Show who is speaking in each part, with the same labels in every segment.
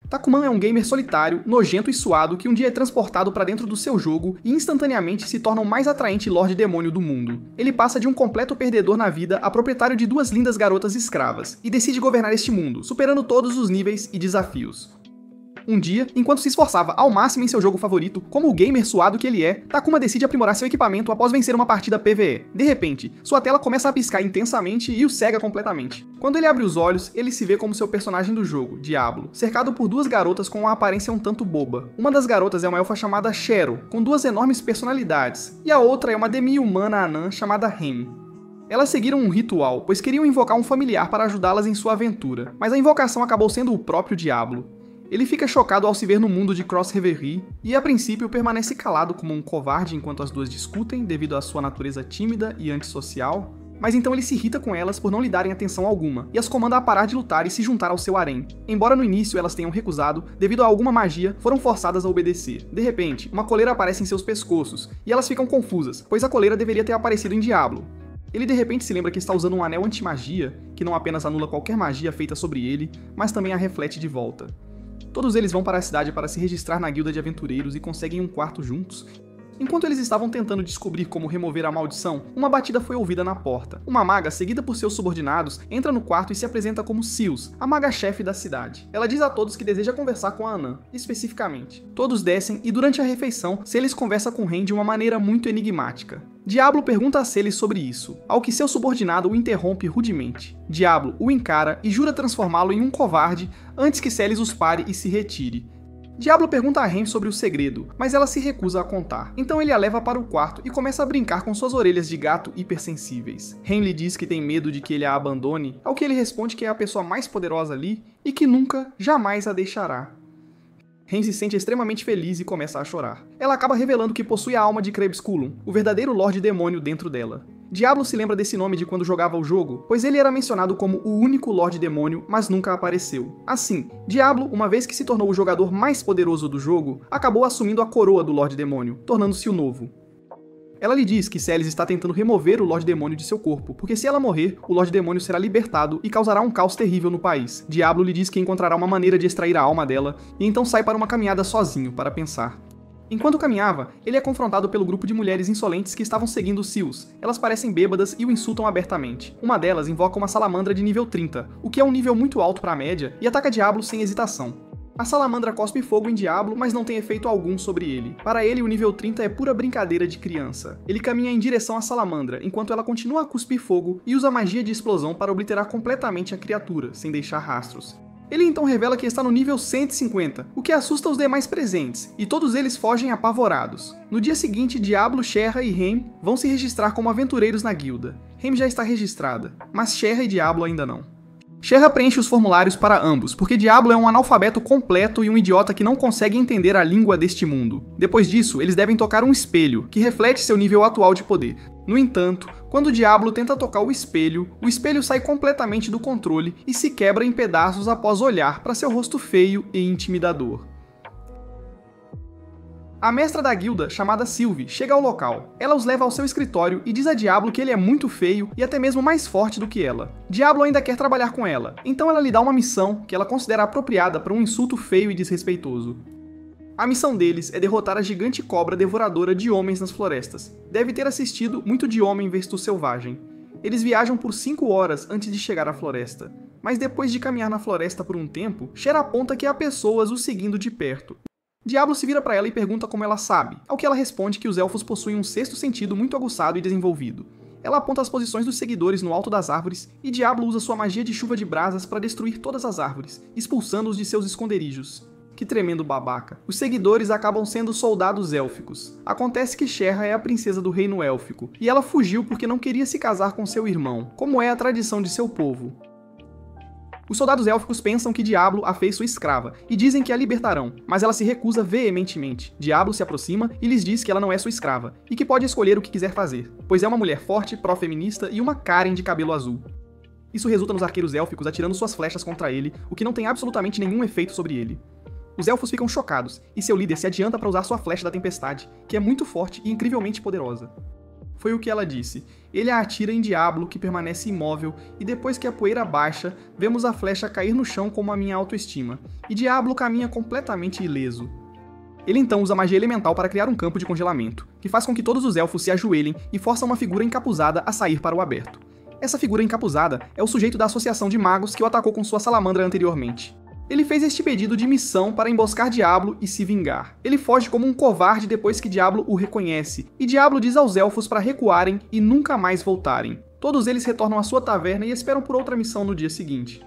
Speaker 1: Takuman é um gamer solitário, nojento e suado que um dia é transportado para dentro do seu jogo e instantaneamente se torna o mais atraente Lorde Demônio do mundo. Ele passa de um completo perdedor na vida a proprietário de 2 lindas garotas escravas e decide governar este mundo, superando todos os níveis e desafios. Um dia, enquanto se esforçava ao máximo em seu jogo favorito, como o gamer suado que ele é, Takuma decide aprimorar seu equipamento após vencer uma partida PvE. De repente, sua tela começa a piscar intensamente e o cega completamente. Quando ele abre os olhos, ele se vê como seu personagem do jogo, Diablo, cercado por 2 garotas com uma aparência um tanto boba. Uma das garotas é uma elfa chamada Shero, com 2 enormes personalidades, e a outra é uma demi-humana anã chamada Ren. Elas seguiram um ritual, pois queriam invocar um familiar para ajudá-las em sua aventura, mas a invocação acabou sendo o próprio Diablo. Ele fica chocado ao se ver no mundo de Cross Reverie e, a princípio, permanece calado como um covarde enquanto as duas discutem devido à sua natureza tímida e antissocial, mas então ele se irrita com elas por não lhe darem atenção alguma e as comanda a parar de lutar e se juntar ao seu harém. Embora no início elas tenham recusado, devido a alguma magia, foram forçadas a obedecer. De repente, uma coleira aparece em seus pescoços e elas ficam confusas, pois a coleira deveria ter aparecido em Diablo. Ele de repente se lembra que está usando um anel anti-magia, que não apenas anula qualquer magia feita sobre ele, mas também a reflete de volta. Todos eles vão para a cidade para se registrar na guilda de aventureiros e conseguem um quarto juntos. Enquanto eles estavam tentando descobrir como remover a maldição, uma batida foi ouvida na porta. Uma maga, seguida por seus subordinados, entra no quarto e se apresenta como Seals, a maga-chefe da cidade. Ela diz a todos que deseja conversar com a anã, especificamente. Todos descem e durante a refeição, Celes conversa com Ren de uma maneira muito enigmática. Diablo pergunta a Celes sobre isso, ao que seu subordinado o interrompe rudemente. Diablo o encara e jura transformá-lo em um covarde antes que Celes os pare e se retire. Diablo pergunta a Ren sobre o segredo, mas ela se recusa a contar. Então ele a leva para o quarto e começa a brincar com suas orelhas de gato hipersensíveis. Ren lhe diz que tem medo de que ele a abandone, ao que ele responde que é a pessoa mais poderosa ali e que nunca, jamais a deixará. Ren se sente extremamente feliz e começa a chorar. Ela acaba revelando que possui a alma de Crepusculum, o verdadeiro Lorde Demônio dentro dela. Diablo se lembra desse nome de quando jogava o jogo, pois ele era mencionado como o único Lorde Demônio, mas nunca apareceu. Assim, Diablo, uma vez que se tornou o jogador mais poderoso do jogo, acabou assumindo a coroa do Lorde Demônio, tornando-se o novo. Ela lhe diz que Celes está tentando remover o Lorde Demônio de seu corpo, porque se ela morrer, o Lorde Demônio será libertado e causará um caos terrível no país. Diablo lhe diz que encontrará uma maneira de extrair a alma dela, e então sai para uma caminhada sozinho, para pensar. Enquanto caminhava, ele é confrontado pelo grupo de mulheres insolentes que estavam seguindo Seals. Elas parecem bêbadas e o insultam abertamente. Uma delas invoca uma salamandra de nível 30, o que é um nível muito alto para a média, e ataca Diablo sem hesitação. A salamandra cospe fogo em Diablo, mas não tem efeito algum sobre ele. Para ele, o nível 30 é pura brincadeira de criança. Ele caminha em direção à salamandra, enquanto ela continua a cuspir fogo e usa magia de explosão para obliterar completamente a criatura, sem deixar rastros. Ele então revela que está no nível 150, o que assusta os demais presentes, e todos eles fogem apavorados. No dia seguinte, Diablo, Sherra e Ren vão se registrar como aventureiros na guilda. Ren já está registrada, mas Sherra e Diablo ainda não. Sherra preenche os formulários para ambos, porque Diablo é um analfabeto completo e um idiota que não consegue entender a língua deste mundo. Depois disso, eles devem tocar um espelho, que reflete seu nível atual de poder. No entanto, quando Diablo tenta tocar o espelho sai completamente do controle e se quebra em pedaços após olhar para seu rosto feio e intimidador. A mestra da guilda, chamada Sylvie, chega ao local. Ela os leva ao seu escritório e diz a Diablo que ele é muito feio e até mesmo mais forte do que ela. Diablo ainda quer trabalhar com ela, então ela lhe dá uma missão que ela considera apropriada para um insulto feio e desrespeitoso. A missão deles é derrotar a gigante cobra devoradora de homens nas florestas. Deve ter assistido muito de Homem vs Selvagem. Eles viajam por 5 horas antes de chegar à floresta. Mas depois de caminhar na floresta por um tempo, Cher aponta que há pessoas o seguindo de perto. Diablo se vira para ela e pergunta como ela sabe, ao que ela responde que os elfos possuem um sexto sentido muito aguçado e desenvolvido. Ela aponta as posições dos seguidores no alto das árvores e Diablo usa sua magia de chuva de brasas para destruir todas as árvores, expulsando-os de seus esconderijos. Que tremendo babaca. Os seguidores acabam sendo soldados élficos. Acontece que Sherra é a princesa do reino élfico, e ela fugiu porque não queria se casar com seu irmão, como é a tradição de seu povo. Os soldados élficos pensam que Diablo a fez sua escrava, e dizem que a libertarão, mas ela se recusa veementemente. Diablo se aproxima e lhes diz que ela não é sua escrava, e que pode escolher o que quiser fazer, pois é uma mulher forte, pró-feminista e uma Karen de cabelo azul. Isso resulta nos arqueiros élficos atirando suas flechas contra ele, o que não tem absolutamente nenhum efeito sobre ele. Os elfos ficam chocados, e seu líder se adianta para usar sua flecha da tempestade, que é muito forte e incrivelmente poderosa. Foi o que ela disse. Ele a atira em Diablo, que permanece imóvel, e depois que a poeira baixa, vemos a flecha cair no chão como a minha autoestima. E Diablo caminha completamente ileso. Ele então usa magia elemental para criar um campo de congelamento, que faz com que todos os elfos se ajoelhem e força uma figura encapuzada a sair para o aberto. Essa figura encapuzada é o sujeito da associação de magos que o atacou com sua salamandra anteriormente. Ele fez este pedido de missão para emboscar Diablo e se vingar. Ele foge como um covarde depois que Diablo o reconhece, e Diablo diz aos elfos para recuarem e nunca mais voltarem. Todos eles retornam à sua taverna e esperam por outra missão no dia seguinte.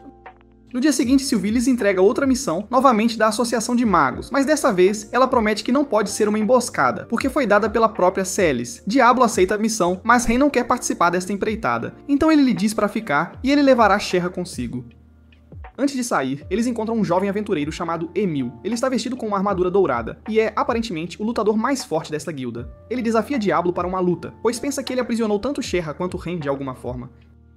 Speaker 1: No dia seguinte, Sylvie lhes entrega outra missão, novamente da Associação de Magos, mas dessa vez ela promete que não pode ser uma emboscada, porque foi dada pela própria Celis. Diablo aceita a missão, mas Rei não quer participar desta empreitada, então ele lhe diz para ficar e ele levará Sherra consigo. Antes de sair, eles encontram um jovem aventureiro chamado Emil. Ele está vestido com uma armadura dourada, e é, aparentemente, o lutador mais forte desta guilda. Ele desafia Diablo para uma luta, pois pensa que ele aprisionou tanto Sherra quanto Ren de alguma forma.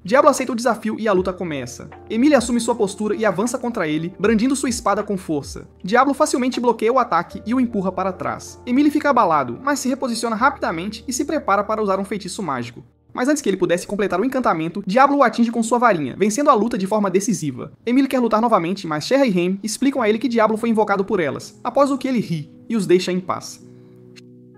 Speaker 1: Diablo aceita o desafio e a luta começa. Emil assume sua postura e avança contra ele, brandindo sua espada com força. Diablo facilmente bloqueia o ataque e o empurra para trás. Emil fica abalado, mas se reposiciona rapidamente e se prepara para usar um feitiço mágico. Mas antes que ele pudesse completar o encantamento, Diablo o atinge com sua varinha, vencendo a luta de forma decisiva. Emil quer lutar novamente, mas Sherra e Ren explicam a ele que Diablo foi invocado por elas, após o que ele ri e os deixa em paz.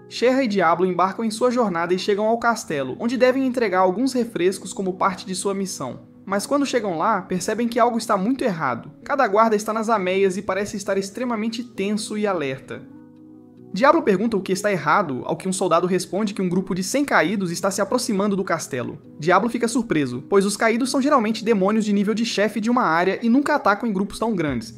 Speaker 1: Sherra e Diablo embarcam em sua jornada e chegam ao castelo, onde devem entregar alguns refrescos como parte de sua missão. Mas quando chegam lá, percebem que algo está muito errado. Cada guarda está nas ameias e parece estar extremamente tenso e alerta. Diablo pergunta o que está errado, ao que um soldado responde que um grupo de 100 caídos está se aproximando do castelo. Diablo fica surpreso, pois os caídos são geralmente demônios de nível de chefe de uma área e nunca atacam em grupos tão grandes.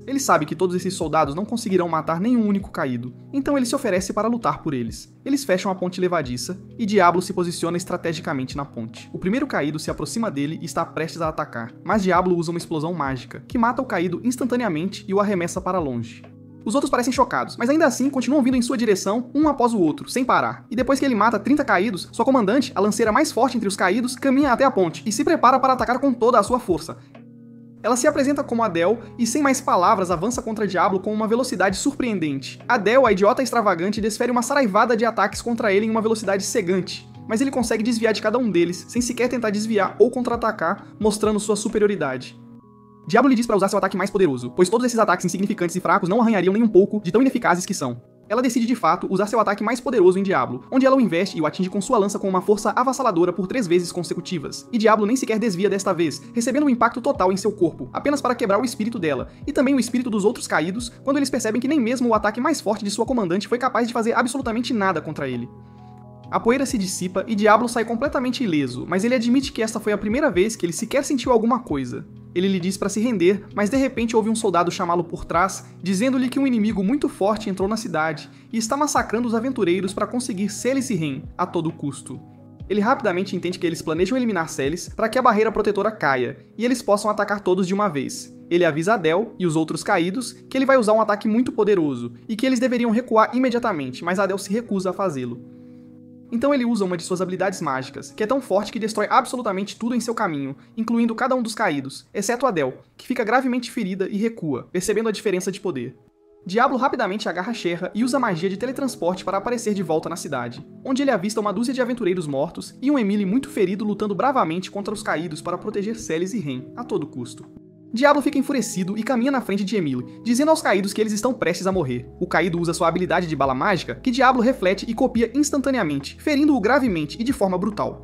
Speaker 1: Ele sabe que todos esses soldados não conseguirão matar nenhum único caído, então ele se oferece para lutar por eles. Eles fecham a ponte levadiça, e Diablo se posiciona estrategicamente na ponte. O primeiro caído se aproxima dele e está prestes a atacar, mas Diablo usa uma explosão mágica, que mata o caído instantaneamente e o arremessa para longe. Os outros parecem chocados, mas ainda assim continuam vindo em sua direção, um após o outro, sem parar. E depois que ele mata 30 caídos, sua comandante, a lanceira mais forte entre os caídos, caminha até a ponte e se prepara para atacar com toda a sua força. Ela se apresenta como Adele e, sem mais palavras, avança contra Diablo com uma velocidade surpreendente. Adele, a idiota extravagante, desfere uma saraivada de ataques contra ele em uma velocidade cegante, mas ele consegue desviar de cada um deles, sem sequer tentar desviar ou contra-atacar, mostrando sua superioridade. Diablo lhe diz para usar seu ataque mais poderoso, pois todos esses ataques insignificantes e fracos não arranhariam nem um pouco de tão ineficazes que são. Ela decide de fato usar seu ataque mais poderoso em Diablo, onde ela o investe e o atinge com sua lança com uma força avassaladora por 3 vezes consecutivas. E Diablo nem sequer desvia desta vez, recebendo um impacto total em seu corpo, apenas para quebrar o espírito dela, e também o espírito dos outros caídos, quando eles percebem que nem mesmo o ataque mais forte de sua comandante foi capaz de fazer absolutamente nada contra ele. A poeira se dissipa e Diablo sai completamente ileso, mas ele admite que esta foi a primeira vez que ele sequer sentiu alguma coisa. Ele lhe diz para se render, mas de repente ouve um soldado chamá-lo por trás, dizendo-lhe que um inimigo muito forte entrou na cidade e está massacrando os aventureiros para conseguir Celis e Ren a todo custo. Ele rapidamente entende que eles planejam eliminar Celis para que a barreira protetora caia e eles possam atacar todos de uma vez. Ele avisa Adele e os outros caídos que ele vai usar um ataque muito poderoso e que eles deveriam recuar imediatamente, mas Adele se recusa a fazê-lo. Então ele usa uma de suas habilidades mágicas, que é tão forte que destrói absolutamente tudo em seu caminho, incluindo cada um dos caídos, exceto Adele, que fica gravemente ferida e recua, percebendo a diferença de poder. Diablo rapidamente agarra Sherra e usa magia de teletransporte para aparecer de volta na cidade, onde ele avista uma dúzia de aventureiros mortos e um Emily muito ferido lutando bravamente contra os caídos para proteger Celis e Ren, a todo custo. Diablo fica enfurecido e caminha na frente de Emily, dizendo aos caídos que eles estão prestes a morrer. O caído usa sua habilidade de bala mágica, que Diablo reflete e copia instantaneamente, ferindo-o gravemente e de forma brutal.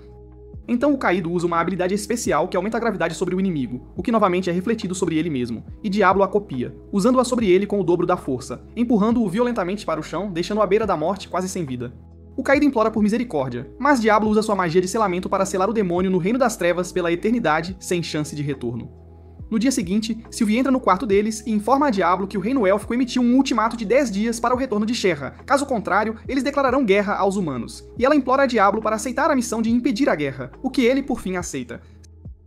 Speaker 1: Então o caído usa uma habilidade especial que aumenta a gravidade sobre o inimigo, o que novamente é refletido sobre ele mesmo, e Diablo a copia, usando-a sobre ele com o dobro da força, empurrando-o violentamente para o chão, deixando-o à beira da morte quase sem vida. O caído implora por misericórdia, mas Diablo usa sua magia de selamento para selar o demônio no reino das trevas pela eternidade, sem chance de retorno. No dia seguinte, Sylvie entra no quarto deles e informa a Diablo que o reino élfico emitiu um ultimato de 10 dias para o retorno de Sherra, caso contrário, eles declararão guerra aos humanos. E ela implora a Diablo para aceitar a missão de impedir a guerra, o que ele por fim aceita.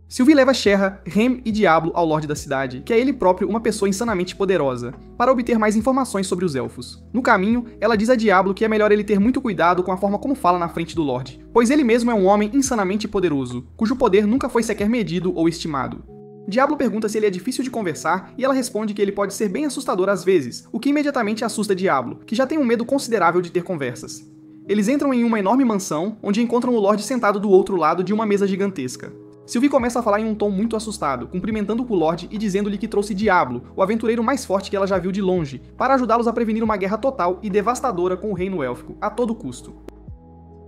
Speaker 1: Sylvie leva Sherra, Ren e Diablo ao Lorde da cidade, que é ele próprio uma pessoa insanamente poderosa, para obter mais informações sobre os elfos. No caminho, ela diz a Diablo que é melhor ele ter muito cuidado com a forma como fala na frente do Lorde, pois ele mesmo é um homem insanamente poderoso, cujo poder nunca foi sequer medido ou estimado. Diablo pergunta se ele é difícil de conversar e ela responde que ele pode ser bem assustador às vezes, o que imediatamente assusta Diablo, que já tem um medo considerável de ter conversas. Eles entram em uma enorme mansão, onde encontram o Lorde sentado do outro lado de uma mesa gigantesca. Sylvie começa a falar em um tom muito assustado, cumprimentando o Lorde e dizendo-lhe que trouxe Diablo, o aventureiro mais forte que ela já viu de longe, para ajudá-los a prevenir uma guerra total e devastadora com o reino élfico, a todo custo.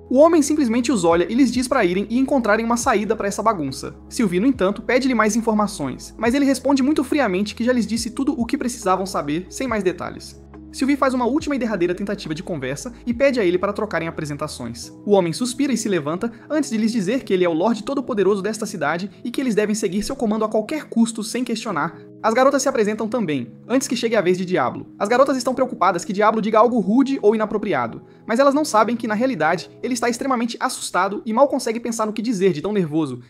Speaker 1: O homem simplesmente os olha e lhes diz para irem e encontrarem uma saída para essa bagunça. Sylvie, no entanto, pede-lhe mais informações, mas ele responde muito friamente que já lhes disse tudo o que precisavam saber, sem mais detalhes. Sylvie faz uma última e derradeira tentativa de conversa e pede a ele para trocarem apresentações. O homem suspira e se levanta antes de lhes dizer que ele é o Lorde Todo-Poderoso desta cidade e que eles devem seguir seu comando a qualquer custo sem questionar. As garotas se apresentam também, antes que chegue a vez de Diablo. As garotas estão preocupadas que Diablo diga algo rude ou inapropriado, mas elas não sabem que, na realidade, ele está extremamente assustado e mal consegue pensar no que dizer de tão nervoso.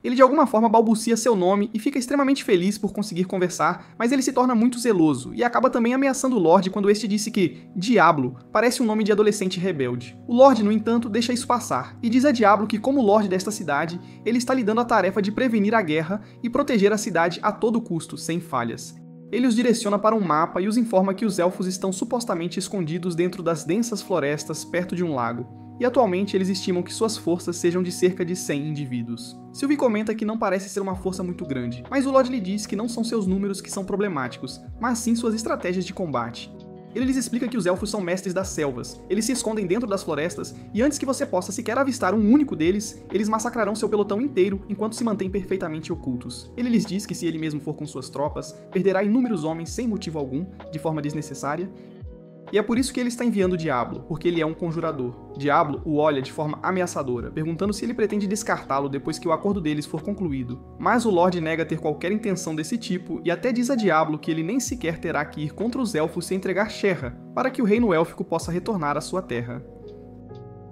Speaker 1: Ele de alguma forma balbucia seu nome e fica extremamente feliz por conseguir conversar, mas ele se torna muito zeloso e acaba também ameaçando o Lorde quando este disse que Diablo parece um nome de adolescente rebelde. O Lorde, no entanto, deixa isso passar e diz a Diablo que, como Lorde desta cidade, ele está lhe dando a tarefa de prevenir a guerra e proteger a cidade a todo custo, sem falhas. Ele os direciona para um mapa e os informa que os elfos estão supostamente escondidos dentro das densas florestas perto de um lago. E atualmente eles estimam que suas forças sejam de cerca de 100 indivíduos. Sylvie comenta que não parece ser uma força muito grande, mas o Lorde lhe diz que não são seus números que são problemáticos, mas sim suas estratégias de combate. Ele lhes explica que os elfos são mestres das selvas, eles se escondem dentro das florestas, e antes que você possa sequer avistar um único deles, eles massacrarão seu pelotão inteiro enquanto se mantêm perfeitamente ocultos. Ele lhes diz que se ele mesmo for com suas tropas, perderá inúmeros homens sem motivo algum, de forma desnecessária, e é por isso que ele está enviando Diablo, porque ele é um conjurador. Diablo o olha de forma ameaçadora, perguntando se ele pretende descartá-lo depois que o acordo deles for concluído. Mas o Lorde nega ter qualquer intenção desse tipo e até diz a Diablo que ele nem sequer terá que ir contra os elfos sem entregar Sherra, para que o reino élfico possa retornar à sua terra.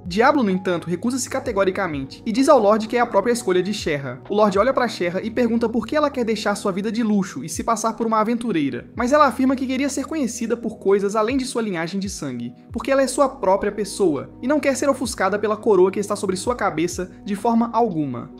Speaker 1: Diablo, no entanto, recusa-se categoricamente e diz ao Lorde que é a própria escolha de Sherra. O Lorde olha para Sherra e pergunta por que ela quer deixar sua vida de luxo e se passar por uma aventureira, mas ela afirma que queria ser conhecida por coisas além de sua linhagem de sangue, porque ela é sua própria pessoa e não quer ser ofuscada pela coroa que está sobre sua cabeça de forma alguma.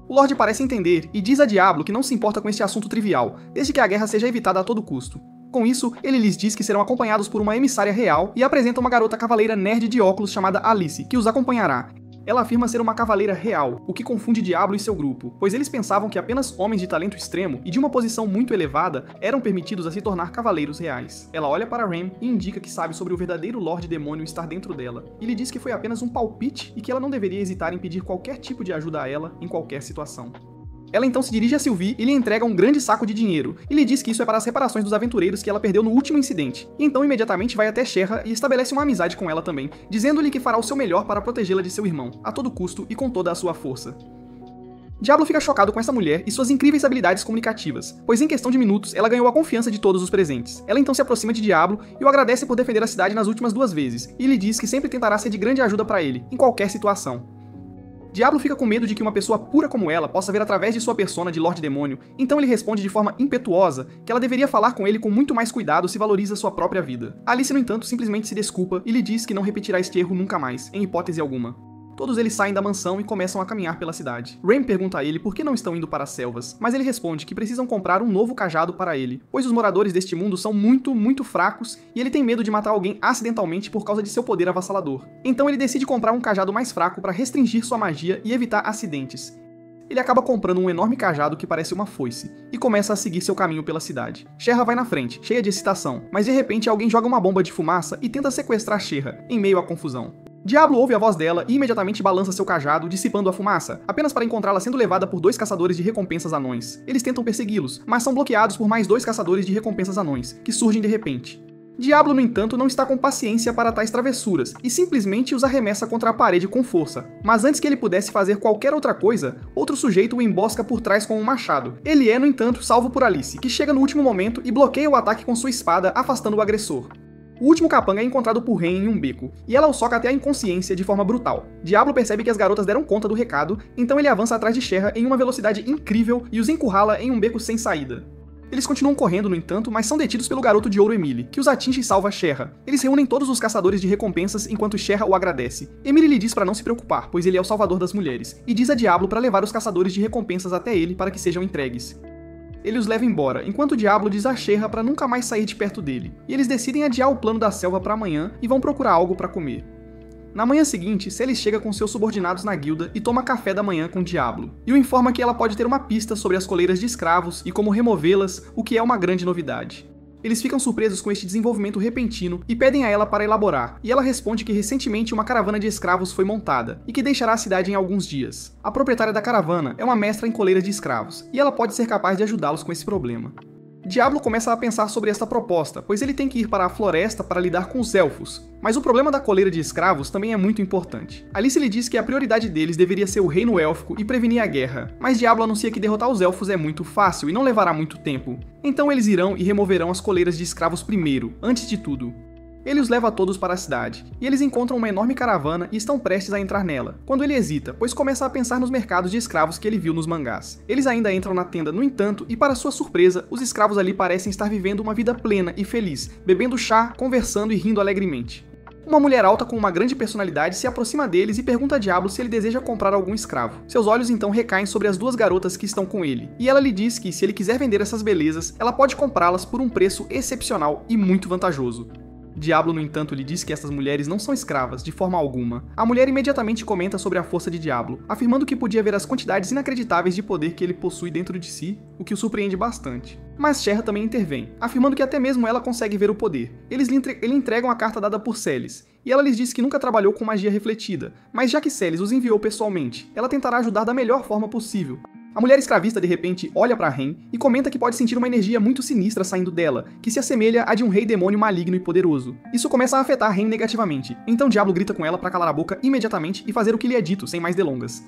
Speaker 1: O Lorde parece entender e diz a Diablo que não se importa com este assunto trivial, desde que a guerra seja evitada a todo custo. Com isso, ele lhes diz que serão acompanhados por uma emissária real e apresenta uma garota cavaleira nerd de óculos chamada Alice, que os acompanhará. Ela afirma ser uma cavaleira real, o que confunde Diablo e seu grupo, pois eles pensavam que apenas homens de talento extremo e de uma posição muito elevada eram permitidos a se tornar cavaleiros reais. Ela olha para Ram e indica que sabe sobre o verdadeiro Lorde Demônio estar dentro dela, e lhe diz que foi apenas um palpite e que ela não deveria hesitar em pedir qualquer tipo de ajuda a ela em qualquer situação. Ela então se dirige a Sylvie e lhe entrega um grande saco de dinheiro, e lhe diz que isso é para as reparações dos aventureiros que ela perdeu no último incidente, e então imediatamente vai até Sherra e estabelece uma amizade com ela também, dizendo-lhe que fará o seu melhor para protegê-la de seu irmão, a todo custo e com toda a sua força. Diablo fica chocado com essa mulher e suas incríveis habilidades comunicativas, pois em questão de minutos ela ganhou a confiança de todos os presentes. Ela então se aproxima de Diablo e o agradece por defender a cidade nas últimas 2 vezes, e lhe diz que sempre tentará ser de grande ajuda para ele, em qualquer situação. Diablo fica com medo de que uma pessoa pura como ela possa ver através de sua persona de Lorde Demônio, então ele responde de forma impetuosa que ela deveria falar com ele com muito mais cuidado se valoriza sua própria vida. Alice, no entanto, simplesmente se desculpa e lhe diz que não repetirá este erro nunca mais, em hipótese alguma. Todos eles saem da mansão e começam a caminhar pela cidade. Ram pergunta a ele por que não estão indo para as selvas, mas ele responde que precisam comprar um novo cajado para ele, pois os moradores deste mundo são muito fracos e ele tem medo de matar alguém acidentalmente por causa de seu poder avassalador. Então ele decide comprar um cajado mais fraco para restringir sua magia e evitar acidentes. Ele acaba comprando um enorme cajado que parece uma foice, e começa a seguir seu caminho pela cidade. Sherra vai na frente, cheia de excitação, mas de repente alguém joga uma bomba de fumaça e tenta sequestrar Sherra, em meio à confusão. Diablo ouve a voz dela e imediatamente balança seu cajado, dissipando a fumaça, apenas para encontrá-la sendo levada por 2 caçadores de recompensas anões. Eles tentam persegui-los, mas são bloqueados por mais 2 caçadores de recompensas anões, que surgem de repente. Diablo, no entanto, não está com paciência para tais travessuras, e simplesmente os arremessa contra a parede com força. Mas antes que ele pudesse fazer qualquer outra coisa, outro sujeito o embosca por trás com um machado. Ele é, no entanto, salvo por Alice, que chega no último momento e bloqueia o ataque com sua espada, afastando o agressor. O último capanga é encontrado por Ren em um beco, e ela o soca até a inconsciência de forma brutal. Diablo percebe que as garotas deram conta do recado, então ele avança atrás de Sherra em uma velocidade incrível e os encurrala em um beco sem saída. Eles continuam correndo, no entanto, mas são detidos pelo garoto de ouro Emily, que os atinge e salva Sherra. Eles reúnem todos os caçadores de recompensas enquanto Sherra o agradece. Emily lhe diz para não se preocupar, pois ele é o salvador das mulheres, e diz a Diablo para levar os caçadores de recompensas até ele para que sejam entregues. Ele os leva embora, enquanto o Diablo diz a Sherra para nunca mais sair de perto dele, e eles decidem adiar o plano da selva para amanhã e vão procurar algo para comer. Na manhã seguinte, Celes chega com seus subordinados na guilda e toma café da manhã com Diablo, e o informa que ela pode ter uma pista sobre as coleiras de escravos e como removê-las, o que é uma grande novidade. Eles ficam surpresos com este desenvolvimento repentino e pedem a ela para elaborar, e ela responde que recentemente uma caravana de escravos foi montada, e que deixará a cidade em alguns dias. A proprietária da caravana é uma mestra em coleiras de escravos, e ela pode ser capaz de ajudá-los com esse problema. Diablo começa a pensar sobre esta proposta, pois ele tem que ir para a floresta para lidar com os elfos, mas o problema da coleira de escravos também é muito importante. Alice lhe diz que a prioridade deles deveria ser o reino élfico e prevenir a guerra, mas Diablo anuncia que derrotar os elfos é muito fácil e não levará muito tempo. Então eles irão e removerão as coleiras de escravos primeiro, antes de tudo. Ele os leva todos para a cidade, e eles encontram uma enorme caravana e estão prestes a entrar nela, quando ele hesita, pois começa a pensar nos mercados de escravos que ele viu nos mangás. Eles ainda entram na tenda, no entanto, e para sua surpresa, os escravos ali parecem estar vivendo uma vida plena e feliz, bebendo chá, conversando e rindo alegremente. Uma mulher alta com uma grande personalidade se aproxima deles e pergunta a Diablo se ele deseja comprar algum escravo. Seus olhos então recaem sobre as duas garotas que estão com ele, e ela lhe diz que, se ele quiser vender essas belezas, ela pode comprá-las por um preço excepcional e muito vantajoso. Diablo, no entanto, lhe diz que essas mulheres não são escravas, de forma alguma. A mulher imediatamente comenta sobre a força de Diablo, afirmando que podia ver as quantidades inacreditáveis de poder que ele possui dentro de si, o que o surpreende bastante. Mas Sherra também intervém, afirmando que até mesmo ela consegue ver o poder. Eles lhe entregam a carta dada por Celes, e ela lhes diz que nunca trabalhou com magia refletida, mas já que Celes os enviou pessoalmente, ela tentará ajudar da melhor forma possível. A mulher escravista de repente olha para Ren e comenta que pode sentir uma energia muito sinistra saindo dela, que se assemelha à de um rei demônio maligno e poderoso. Isso começa a afetar Ren negativamente, então Diablo grita com ela para calar a boca imediatamente e fazer o que lhe é dito, sem mais delongas.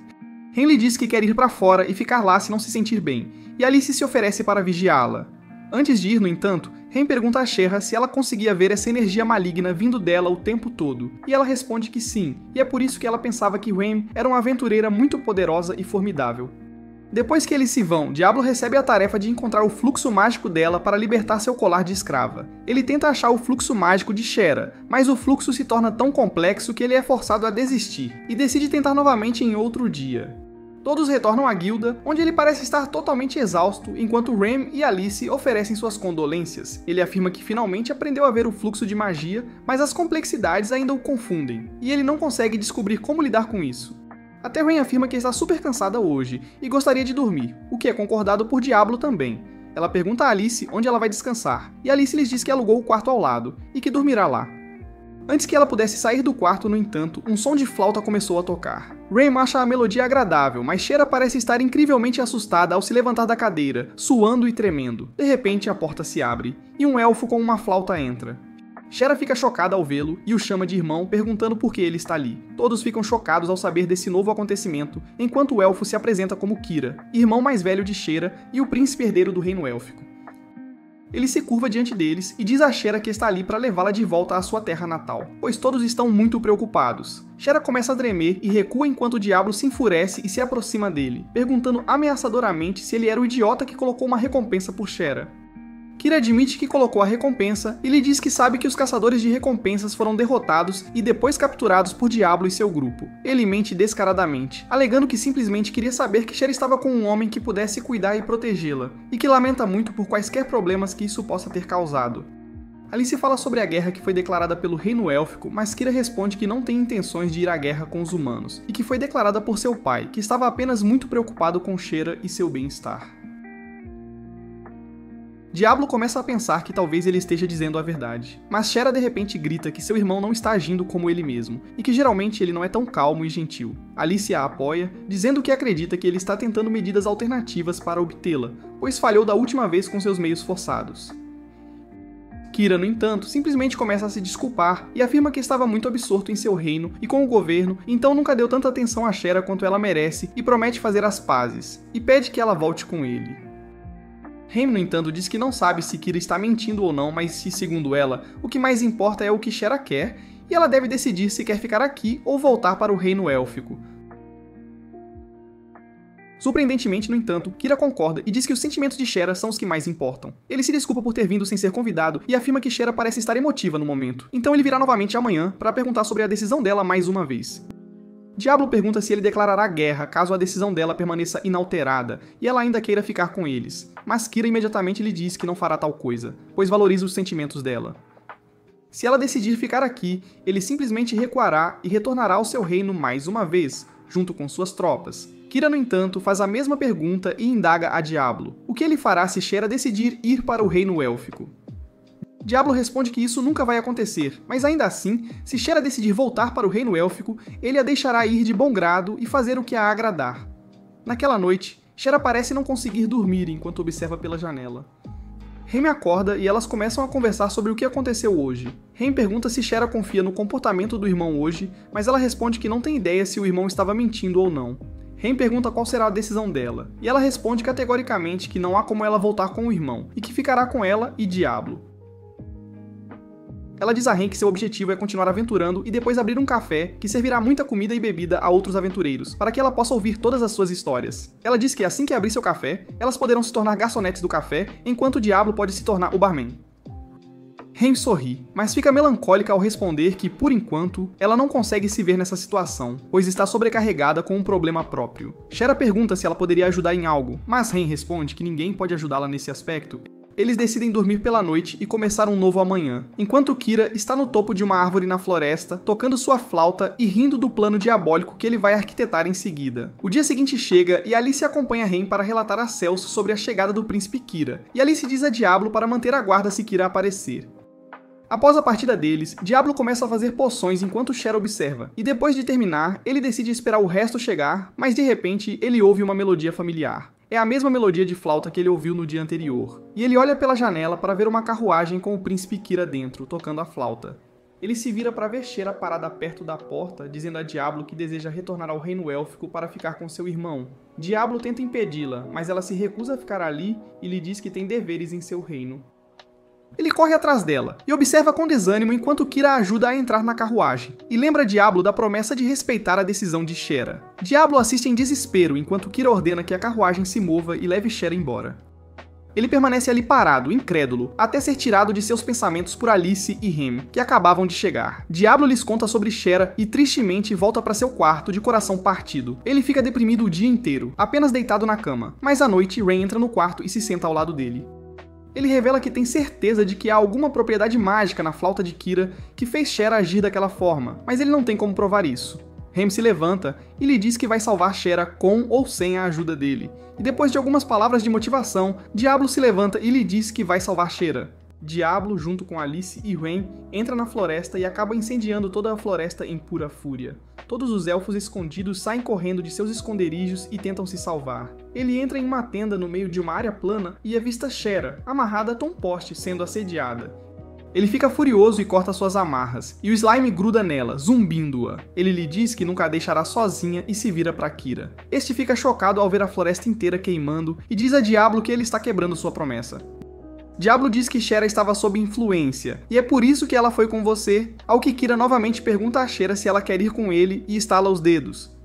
Speaker 1: Ren lhe diz que quer ir para fora e ficar lá se não se sentir bem, e Alice se oferece para vigiá-la. Antes de ir, no entanto, Ren pergunta a Sherra se ela conseguia ver essa energia maligna vindo dela o tempo todo, e ela responde que sim, e é por isso que ela pensava que Ren era uma aventureira muito poderosa e formidável. Depois que eles se vão, Diablo recebe a tarefa de encontrar o fluxo mágico dela para libertar seu colar de escrava. Ele tenta achar o fluxo mágico de Sherra, mas o fluxo se torna tão complexo que ele é forçado a desistir, e decide tentar novamente em outro dia. Todos retornam à guilda, onde ele parece estar totalmente exausto, enquanto Rem e Alice oferecem suas condolências. Ele afirma que finalmente aprendeu a ver o fluxo de magia, mas as complexidades ainda o confundem, e ele não consegue descobrir como lidar com isso. Até Ren afirma que está super cansada hoje e gostaria de dormir, o que é concordado por Diablo também. Ela pergunta a Alice onde ela vai descansar, e Alice lhes diz que alugou o quarto ao lado, e que dormirá lá. Antes que ela pudesse sair do quarto, no entanto, um som de flauta começou a tocar. Ren acha a melodia agradável, mas Sherra parece estar incrivelmente assustada ao se levantar da cadeira, suando e tremendo. De repente, a porta se abre, e um elfo com uma flauta entra. Sherra fica chocada ao vê-lo e o chama de irmão, perguntando por que ele está ali. Todos ficam chocados ao saber desse novo acontecimento, enquanto o elfo se apresenta como Kira, irmão mais velho de Sherra e o príncipe herdeiro do reino élfico. Ele se curva diante deles e diz a Sherra que está ali para levá-la de volta à sua terra natal, pois todos estão muito preocupados. Sherra começa a tremer e recua enquanto o Diablo se enfurece e se aproxima dele, perguntando ameaçadoramente se ele era o idiota que colocou uma recompensa por Sherra. Kira admite que colocou a recompensa e lhe diz que sabe que os caçadores de recompensas foram derrotados e depois capturados por Diablo e seu grupo. Ele mente descaradamente, alegando que simplesmente queria saber que Sherra estava com um homem que pudesse cuidar e protegê-la, e que lamenta muito por quaisquer problemas que isso possa ter causado. Alice fala sobre a guerra que foi declarada pelo reino élfico, mas Kira responde que não tem intenções de ir à guerra com os humanos, e que foi declarada por seu pai, que estava apenas muito preocupado com Sherra e seu bem-estar. Diablo começa a pensar que talvez ele esteja dizendo a verdade, mas Sherra de repente grita que seu irmão não está agindo como ele mesmo, e que geralmente ele não é tão calmo e gentil. Alice a apoia, dizendo que acredita que ele está tentando medidas alternativas para obtê-la, pois falhou da última vez com seus meios forçados. Kira, no entanto, simplesmente começa a se desculpar e afirma que estava muito absorto em seu reino e com o governo, então nunca deu tanta atenção a Sherra quanto ela merece e promete fazer as pazes, e pede que ela volte com ele. Rem, no entanto, diz que não sabe se Kira está mentindo ou não, mas se, segundo ela, o que mais importa é o que Sherra quer, e ela deve decidir se quer ficar aqui ou voltar para o reino élfico. Surpreendentemente, no entanto, Kira concorda e diz que os sentimentos de Sherra são os que mais importam. Ele se desculpa por ter vindo sem ser convidado e afirma que Sherra parece estar emotiva no momento, então ele virá novamente amanhã para perguntar sobre a decisão dela mais uma vez. Diablo pergunta se ele declarará guerra caso a decisão dela permaneça inalterada e ela ainda queira ficar com eles, mas Kira imediatamente lhe diz que não fará tal coisa, pois valoriza os sentimentos dela. Se ela decidir ficar aqui, ele simplesmente recuará e retornará ao seu reino mais uma vez, junto com suas tropas. Kira, no entanto, faz a mesma pergunta e indaga a Diablo. O que ele fará se Shera decidir ir para o reino élfico? Diablo responde que isso nunca vai acontecer, mas ainda assim, se Shera decidir voltar para o reino élfico, ele a deixará ir de bom grado e fazer o que a agradar. Naquela noite, Shera parece não conseguir dormir enquanto observa pela janela. Rem acorda e elas começam a conversar sobre o que aconteceu hoje. Rem pergunta se Shera confia no comportamento do irmão hoje, mas ela responde que não tem ideia se o irmão estava mentindo ou não. Rem pergunta qual será a decisão dela, e ela responde categoricamente que não há como ela voltar com o irmão, e que ficará com ela e Diablo. Ela diz a Rem que seu objetivo é continuar aventurando e depois abrir um café que servirá muita comida e bebida a outros aventureiros, para que ela possa ouvir todas as suas histórias. Ela diz que assim que abrir seu café, elas poderão se tornar garçonetes do café, enquanto o Diablo pode se tornar o barman. Rem sorri, mas fica melancólica ao responder que, por enquanto, ela não consegue se ver nessa situação, pois está sobrecarregada com um problema próprio. Shera pergunta se ela poderia ajudar em algo, mas Rem responde que ninguém pode ajudá-la nesse aspecto. Eles decidem dormir pela noite e começar um novo amanhã, enquanto Kira está no topo de uma árvore na floresta, tocando sua flauta e rindo do plano diabólico que ele vai arquitetar em seguida. O dia seguinte chega e Alice acompanha Rem para relatar a Celso sobre a chegada do príncipe Kira, e Alice diz a Diablo para manter a guarda se Kira aparecer. Após a partida deles, Diablo começa a fazer poções enquanto Shera observa, e depois de terminar, ele decide esperar o resto chegar, mas de repente ele ouve uma melodia familiar. É a mesma melodia de flauta que ele ouviu no dia anterior, e ele olha pela janela para ver uma carruagem com o príncipe Kira dentro, tocando a flauta. Ele se vira para ver Shera parada perto da porta, dizendo a Diablo que deseja retornar ao reino élfico para ficar com seu irmão. Diablo tenta impedi-la, mas ela se recusa a ficar ali e lhe diz que tem deveres em seu reino. Ele corre atrás dela, e observa com desânimo enquanto Kira a ajuda a entrar na carruagem, e lembra Diablo da promessa de respeitar a decisão de Shera. Diablo assiste em desespero enquanto Kira ordena que a carruagem se mova e leve Shera embora. Ele permanece ali parado, incrédulo, até ser tirado de seus pensamentos por Alice e Rem, que acabavam de chegar. Diablo lhes conta sobre Shera e tristemente volta para seu quarto de coração partido. Ele fica deprimido o dia inteiro, apenas deitado na cama, mas à noite Rem entra no quarto e se senta ao lado dele. Ele revela que tem certeza de que há alguma propriedade mágica na flauta de Kira que fez Shera agir daquela forma, mas ele não tem como provar isso. Rem se levanta e lhe diz que vai salvar Shera com ou sem a ajuda dele. E depois de algumas palavras de motivação, Diablo se levanta e lhe diz que vai salvar Shera. Diablo, junto com Alice e Rem, entra na floresta e acaba incendiando toda a floresta em pura fúria. Todos os elfos escondidos saem correndo de seus esconderijos e tentam se salvar. Ele entra em uma tenda no meio de uma área plana e avista Shera, amarrada a um poste, sendo assediada. Ele fica furioso e corta suas amarras, e o slime gruda nela, zumbindo-a. Ele lhe diz que nunca a deixará sozinha e se vira para Kira. Este fica chocado ao ver a floresta inteira queimando e diz a Diablo que ele está quebrando sua promessa. Diablo diz que Shera estava sob influência, e é por isso que ela foi com você, ao que Kira novamente pergunta a Shera se ela quer ir com ele e estala os dedos.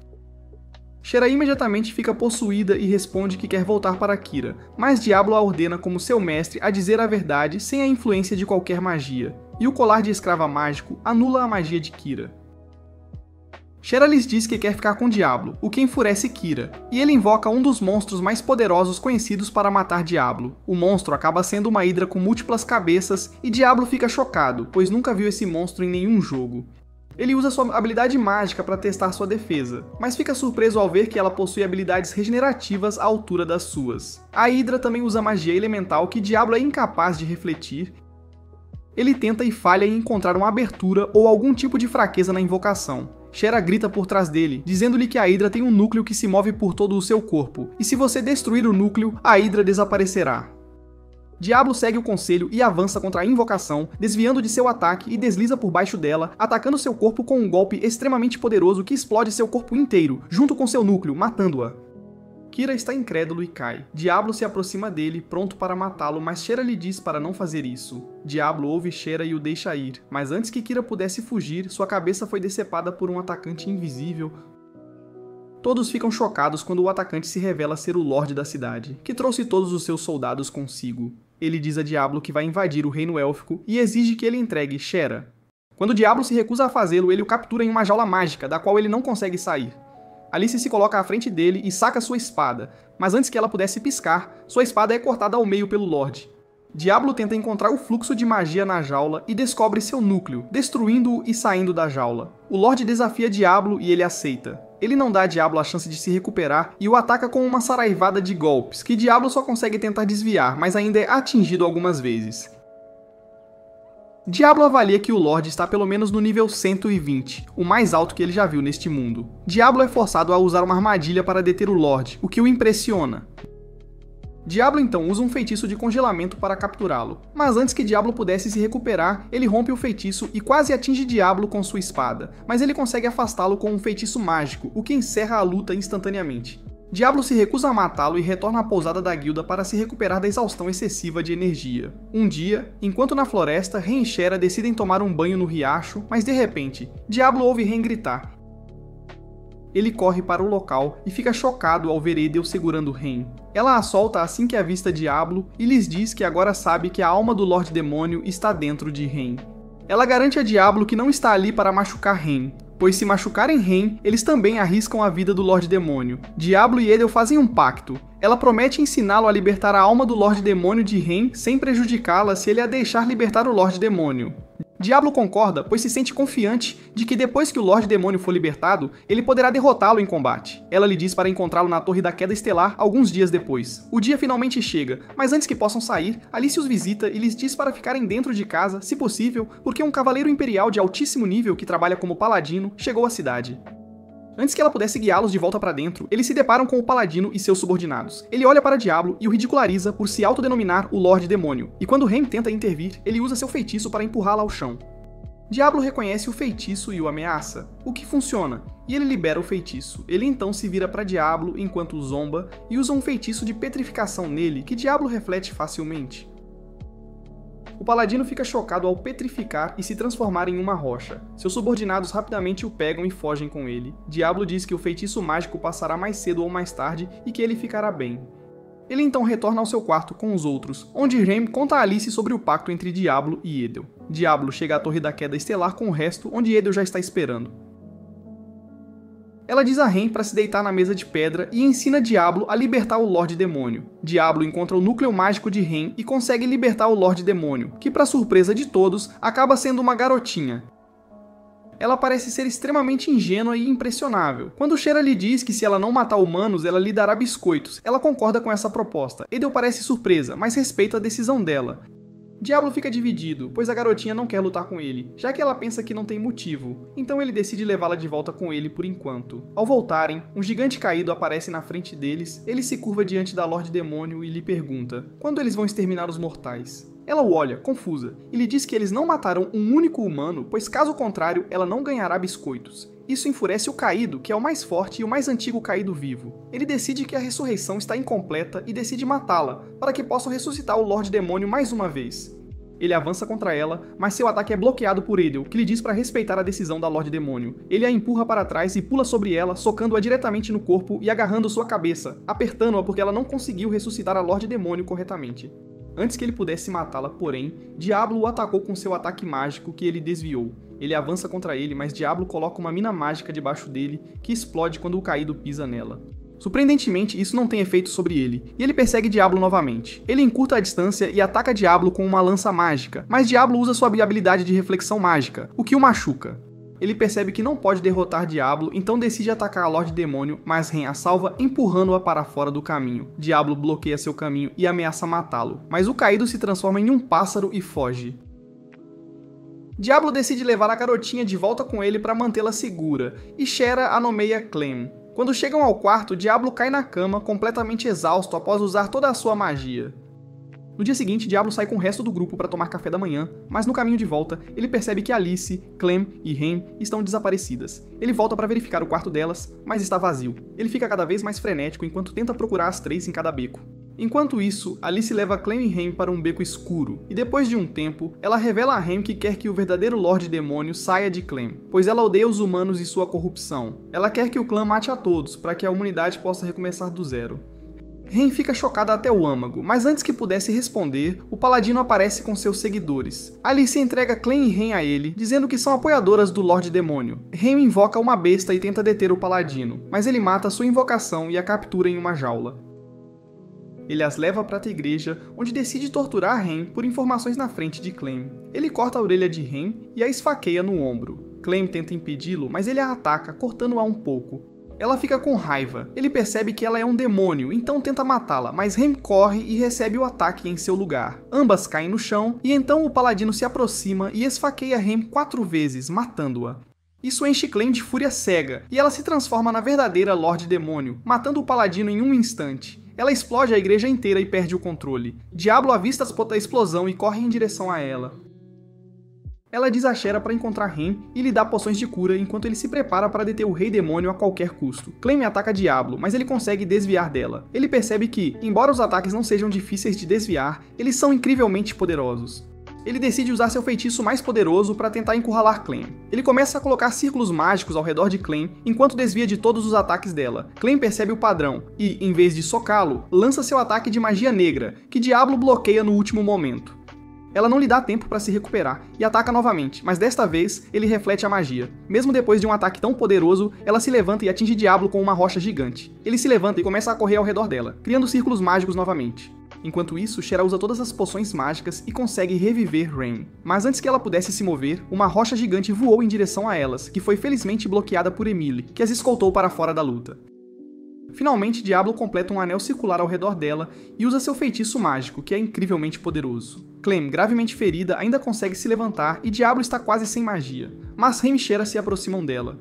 Speaker 1: Shera imediatamente fica possuída e responde que quer voltar para Kira, mas Diablo a ordena como seu mestre a dizer a verdade sem a influência de qualquer magia, e o colar de escrava mágico anula a magia de Kira. Shera lhes diz que quer ficar com Diablo, o que enfurece Kira, e ele invoca um dos monstros mais poderosos conhecidos para matar Diablo. O monstro acaba sendo uma hidra com múltiplas cabeças, e Diablo fica chocado, pois nunca viu esse monstro em nenhum jogo. Ele usa sua habilidade mágica para testar sua defesa, mas fica surpreso ao ver que ela possui habilidades regenerativas à altura das suas. A hidra também usa magia elemental que Diablo é incapaz de refletir. Ele tenta e falha em encontrar uma abertura ou algum tipo de fraqueza na invocação. Shera grita por trás dele, dizendo-lhe que a hidra tem um núcleo que se move por todo o seu corpo, e se você destruir o núcleo, a hidra desaparecerá. Diablo segue o conselho e avança contra a invocação, desviando de seu ataque e desliza por baixo dela, atacando seu corpo com um golpe extremamente poderoso que explode seu corpo inteiro, junto com seu núcleo, matando-a. Kira está incrédulo e cai. Diablo se aproxima dele, pronto para matá-lo, mas Shera lhe diz para não fazer isso. Diablo ouve Shera e o deixa ir, mas antes que Kira pudesse fugir, sua cabeça foi decepada por um atacante invisível. Todos ficam chocados quando o atacante se revela ser o Lorde da cidade, que trouxe todos os seus soldados consigo. Ele diz a Diablo que vai invadir o reino élfico e exige que ele entregue Shera. Quando Diablo se recusa a fazê-lo, ele o captura em uma jaula mágica, da qual ele não consegue sair. Alice se coloca à frente dele e saca sua espada, mas antes que ela pudesse piscar, sua espada é cortada ao meio pelo Lorde. Diablo tenta encontrar o fluxo de magia na jaula e descobre seu núcleo, destruindo-o e saindo da jaula. O Lorde desafia Diablo e ele aceita. Ele não dá a Diablo a chance de se recuperar e o ataca com uma saraivada de golpes, que Diablo só consegue tentar desviar, mas ainda é atingido algumas vezes. Diablo avalia que o Lorde está pelo menos no nível 120, o mais alto que ele já viu neste mundo. Diablo é forçado a usar uma armadilha para deter o Lorde, o que o impressiona. Diablo então usa um feitiço de congelamento para capturá-lo, mas antes que Diablo pudesse se recuperar, ele rompe o feitiço e quase atinge Diablo com sua espada, mas ele consegue afastá-lo com um feitiço mágico, o que encerra a luta instantaneamente. Diablo se recusa a matá-lo e retorna à pousada da guilda para se recuperar da exaustão excessiva de energia. Um dia, enquanto na floresta, Ren e Shera decidem tomar um banho no riacho, mas de repente, Diablo ouve Ren gritar. Ele corre para o local e fica chocado ao ver Edel segurando Ren. Ela a solta assim que avista Diablo e lhes diz que agora sabe que a alma do Lorde Demônio está dentro de Ren. Ela garante a Diablo que não está ali para machucar Ren, pois se machucarem Ren, eles também arriscam a vida do Lorde Demônio. Diablo e Edel fazem um pacto. Ela promete ensiná-lo a libertar a alma do Lorde Demônio de Ren sem prejudicá-la se ele a deixar libertar o Lorde Demônio. Diablo concorda, pois se sente confiante de que depois que o Lorde Demônio for libertado, ele poderá derrotá-lo em combate. Ela lhe diz para encontrá-lo na Torre da Queda Estelar alguns dias depois. O dia finalmente chega, mas antes que possam sair, Alice os visita e lhes diz para ficarem dentro de casa, se possível, porque um cavaleiro imperial de altíssimo nível que trabalha como paladino chegou à cidade. Antes que ela pudesse guiá-los de volta para dentro, eles se deparam com o Paladino e seus subordinados. Ele olha para Diablo e o ridiculariza por se autodenominar o Lorde Demônio, e quando Ren tenta intervir, ele usa seu feitiço para empurrá-la ao chão. Diablo reconhece o feitiço e o ameaça, o que funciona, e ele libera o feitiço. Ele então se vira para Diablo enquanto zomba e usa um feitiço de petrificação nele que Diablo reflete facilmente. O Paladino fica chocado ao petrificar e se transformar em uma rocha. Seus subordinados rapidamente o pegam e fogem com ele. Diablo diz que o feitiço mágico passará mais cedo ou mais tarde e que ele ficará bem. Ele então retorna ao seu quarto com os outros, onde Ren conta a Alice sobre o pacto entre Diablo e Edel. Diablo chega à Torre da Queda Estelar com o resto, onde Edel já está esperando. Ela diz a Ren para se deitar na mesa de pedra e ensina Diablo a libertar o Lorde Demônio. Diablo encontra o núcleo mágico de Ren e consegue libertar o Lorde Demônio, que para surpresa de todos, acaba sendo uma garotinha. Ela parece ser extremamente ingênua e impressionável. Quando Shera lhe diz que se ela não matar humanos, ela lhe dará biscoitos, ela concorda com essa proposta. Edel parece surpresa, mas respeita a decisão dela. Diablo fica dividido, pois a garotinha não quer lutar com ele, já que ela pensa que não tem motivo, então ele decide levá-la de volta com ele por enquanto. Ao voltarem, um gigante caído aparece na frente deles, ele se curva diante da Lorde Demônio e lhe pergunta: quando eles vão exterminar os mortais? Ela o olha, confusa, e lhe diz que eles não mataram um único humano, pois caso contrário, ela não ganhará biscoitos. Isso enfurece o Caído, que é o mais forte e o mais antigo Caído vivo. Ele decide que a ressurreição está incompleta e decide matá-la, para que possam ressuscitar o Lorde Demônio mais uma vez. Ele avança contra ela, mas seu ataque é bloqueado por Edel, que lhe diz para respeitar a decisão da Lorde Demônio. Ele a empurra para trás e pula sobre ela, socando-a diretamente no corpo e agarrando sua cabeça, apertando-a porque ela não conseguiu ressuscitar a Lorde Demônio corretamente. Antes que ele pudesse matá-la, porém, Diablo o atacou com seu ataque mágico que ele desviou. Ele avança contra ele, mas Diablo coloca uma mina mágica debaixo dele, que explode quando o Caído pisa nela. Surpreendentemente, isso não tem efeito sobre ele, e ele persegue Diablo novamente. Ele encurta a distância e ataca Diablo com uma lança mágica, mas Diablo usa sua habilidade de reflexão mágica, o que o machuca. Ele percebe que não pode derrotar Diablo, então decide atacar a Lorde Demônio, mas Ren a salva empurrando-a para fora do caminho. Diablo bloqueia seu caminho e ameaça matá-lo, mas o Caído se transforma em um pássaro e foge. Diablo decide levar a garotinha de volta com ele para mantê-la segura, e Shera a nomeia Clem. Quando chegam ao quarto, Diablo cai na cama, completamente exausto após usar toda a sua magia. No dia seguinte, Diablo sai com o resto do grupo para tomar café da manhã, mas no caminho de volta, ele percebe que Alice, Clem e Ren estão desaparecidas. Ele volta para verificar o quarto delas, mas está vazio. Ele fica cada vez mais frenético enquanto tenta procurar as três em cada beco. Enquanto isso, Alice leva Clem e Ren para um beco escuro, e depois de um tempo, ela revela a Ren que quer que o verdadeiro Lorde Demônio saia de Clem, pois ela odeia os humanos e sua corrupção. Ela quer que o clã mate a todos, para que a humanidade possa recomeçar do zero. Ren fica chocada até o âmago, mas antes que pudesse responder, o Paladino aparece com seus seguidores. Alice entrega Clem e Ren a ele, dizendo que são apoiadoras do Lorde Demônio. Ren invoca uma besta e tenta deter o Paladino, mas ele mata sua invocação e a captura em uma jaula. Ele as leva para a igreja, onde decide torturar Ren por informações na frente de Clem. Ele corta a orelha de Ren e a esfaqueia no ombro. Clem tenta impedi-lo, mas ele a ataca, cortando-a um pouco. Ela fica com raiva. Ele percebe que ela é um demônio, então tenta matá-la, mas Ren corre e recebe o ataque em seu lugar. Ambas caem no chão, e então o paladino se aproxima e esfaqueia Ren 4 vezes, matando-a. Isso enche Clem de fúria cega, e ela se transforma na verdadeira Lorde Demônio, matando o paladino em um instante. Ela explode a igreja inteira e perde o controle. Diablo avista a explosão e corre em direção a ela. Ela diz a Shera para encontrar Ren e lhe dá poções de cura enquanto ele se prepara para deter o Rei Demônio a qualquer custo. Clem ataca Diablo, mas ele consegue desviar dela. Ele percebe que, embora os ataques não sejam difíceis de desviar, eles são incrivelmente poderosos. Ele decide usar seu feitiço mais poderoso para tentar encurralar Clem. Ele começa a colocar círculos mágicos ao redor de Clem enquanto desvia de todos os ataques dela. Clem percebe o padrão e, em vez de socá-lo, lança seu ataque de magia negra, que Diablo bloqueia no último momento. Ela não lhe dá tempo para se recuperar e ataca novamente, mas desta vez ele reflete a magia. Mesmo depois de um ataque tão poderoso, ela se levanta e atinge Diablo com uma rocha gigante. Ele se levanta e começa a correr ao redor dela, criando círculos mágicos novamente. Enquanto isso, Shera usa todas as poções mágicas e consegue reviver Ren. Mas antes que ela pudesse se mover, uma rocha gigante voou em direção a elas, que foi felizmente bloqueada por Emily, que as escoltou para fora da luta. Finalmente, Diablo completa um anel circular ao redor dela e usa seu feitiço mágico, que é incrivelmente poderoso. Clem, gravemente ferida, ainda consegue se levantar e Diablo está quase sem magia, mas Ren e Shera se aproximam dela.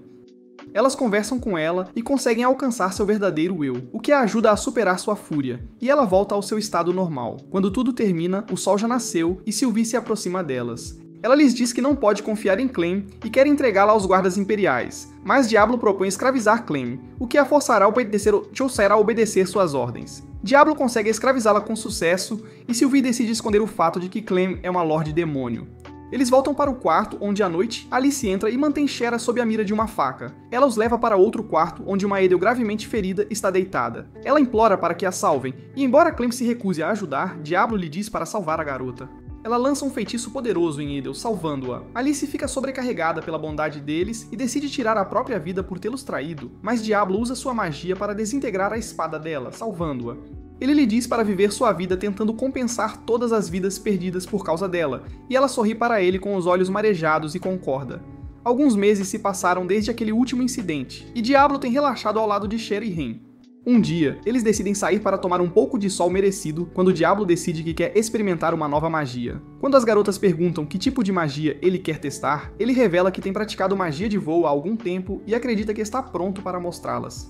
Speaker 1: Elas conversam com ela e conseguem alcançar seu verdadeiro eu, o que a ajuda a superar sua fúria, e ela volta ao seu estado normal. Quando tudo termina, o sol já nasceu e Sylvie se aproxima delas. Ela lhes diz que não pode confiar em Clem e quer entregá-la aos guardas imperiais, mas Diablo propõe escravizar Clem, o que a forçará a obedecer suas ordens. Diablo consegue escravizá-la com sucesso e Sylvie decide esconder o fato de que Clem é uma Lorde Demônio. Eles voltam para o quarto, onde à noite, Alice entra e mantém Shera sob a mira de uma faca. Ela os leva para outro quarto, onde uma Edel gravemente ferida está deitada. Ela implora para que a salvem, e embora Clem se recuse a ajudar, Diablo lhe diz para salvar a garota. Ela lança um feitiço poderoso em Edel, salvando-a. Alice fica sobrecarregada pela bondade deles e decide tirar a própria vida por tê-los traído, mas Diablo usa sua magia para desintegrar a espada dela, salvando-a. Ele lhe diz para viver sua vida tentando compensar todas as vidas perdidas por causa dela, e ela sorri para ele com os olhos marejados e concorda. Alguns meses se passaram desde aquele último incidente, e Diablo tem relaxado ao lado de Shera e Ren. Um dia, eles decidem sair para tomar um pouco de sol merecido quando Diablo decide que quer experimentar uma nova magia. Quando as garotas perguntam que tipo de magia ele quer testar, ele revela que tem praticado magia de voo há algum tempo e acredita que está pronto para mostrá-las.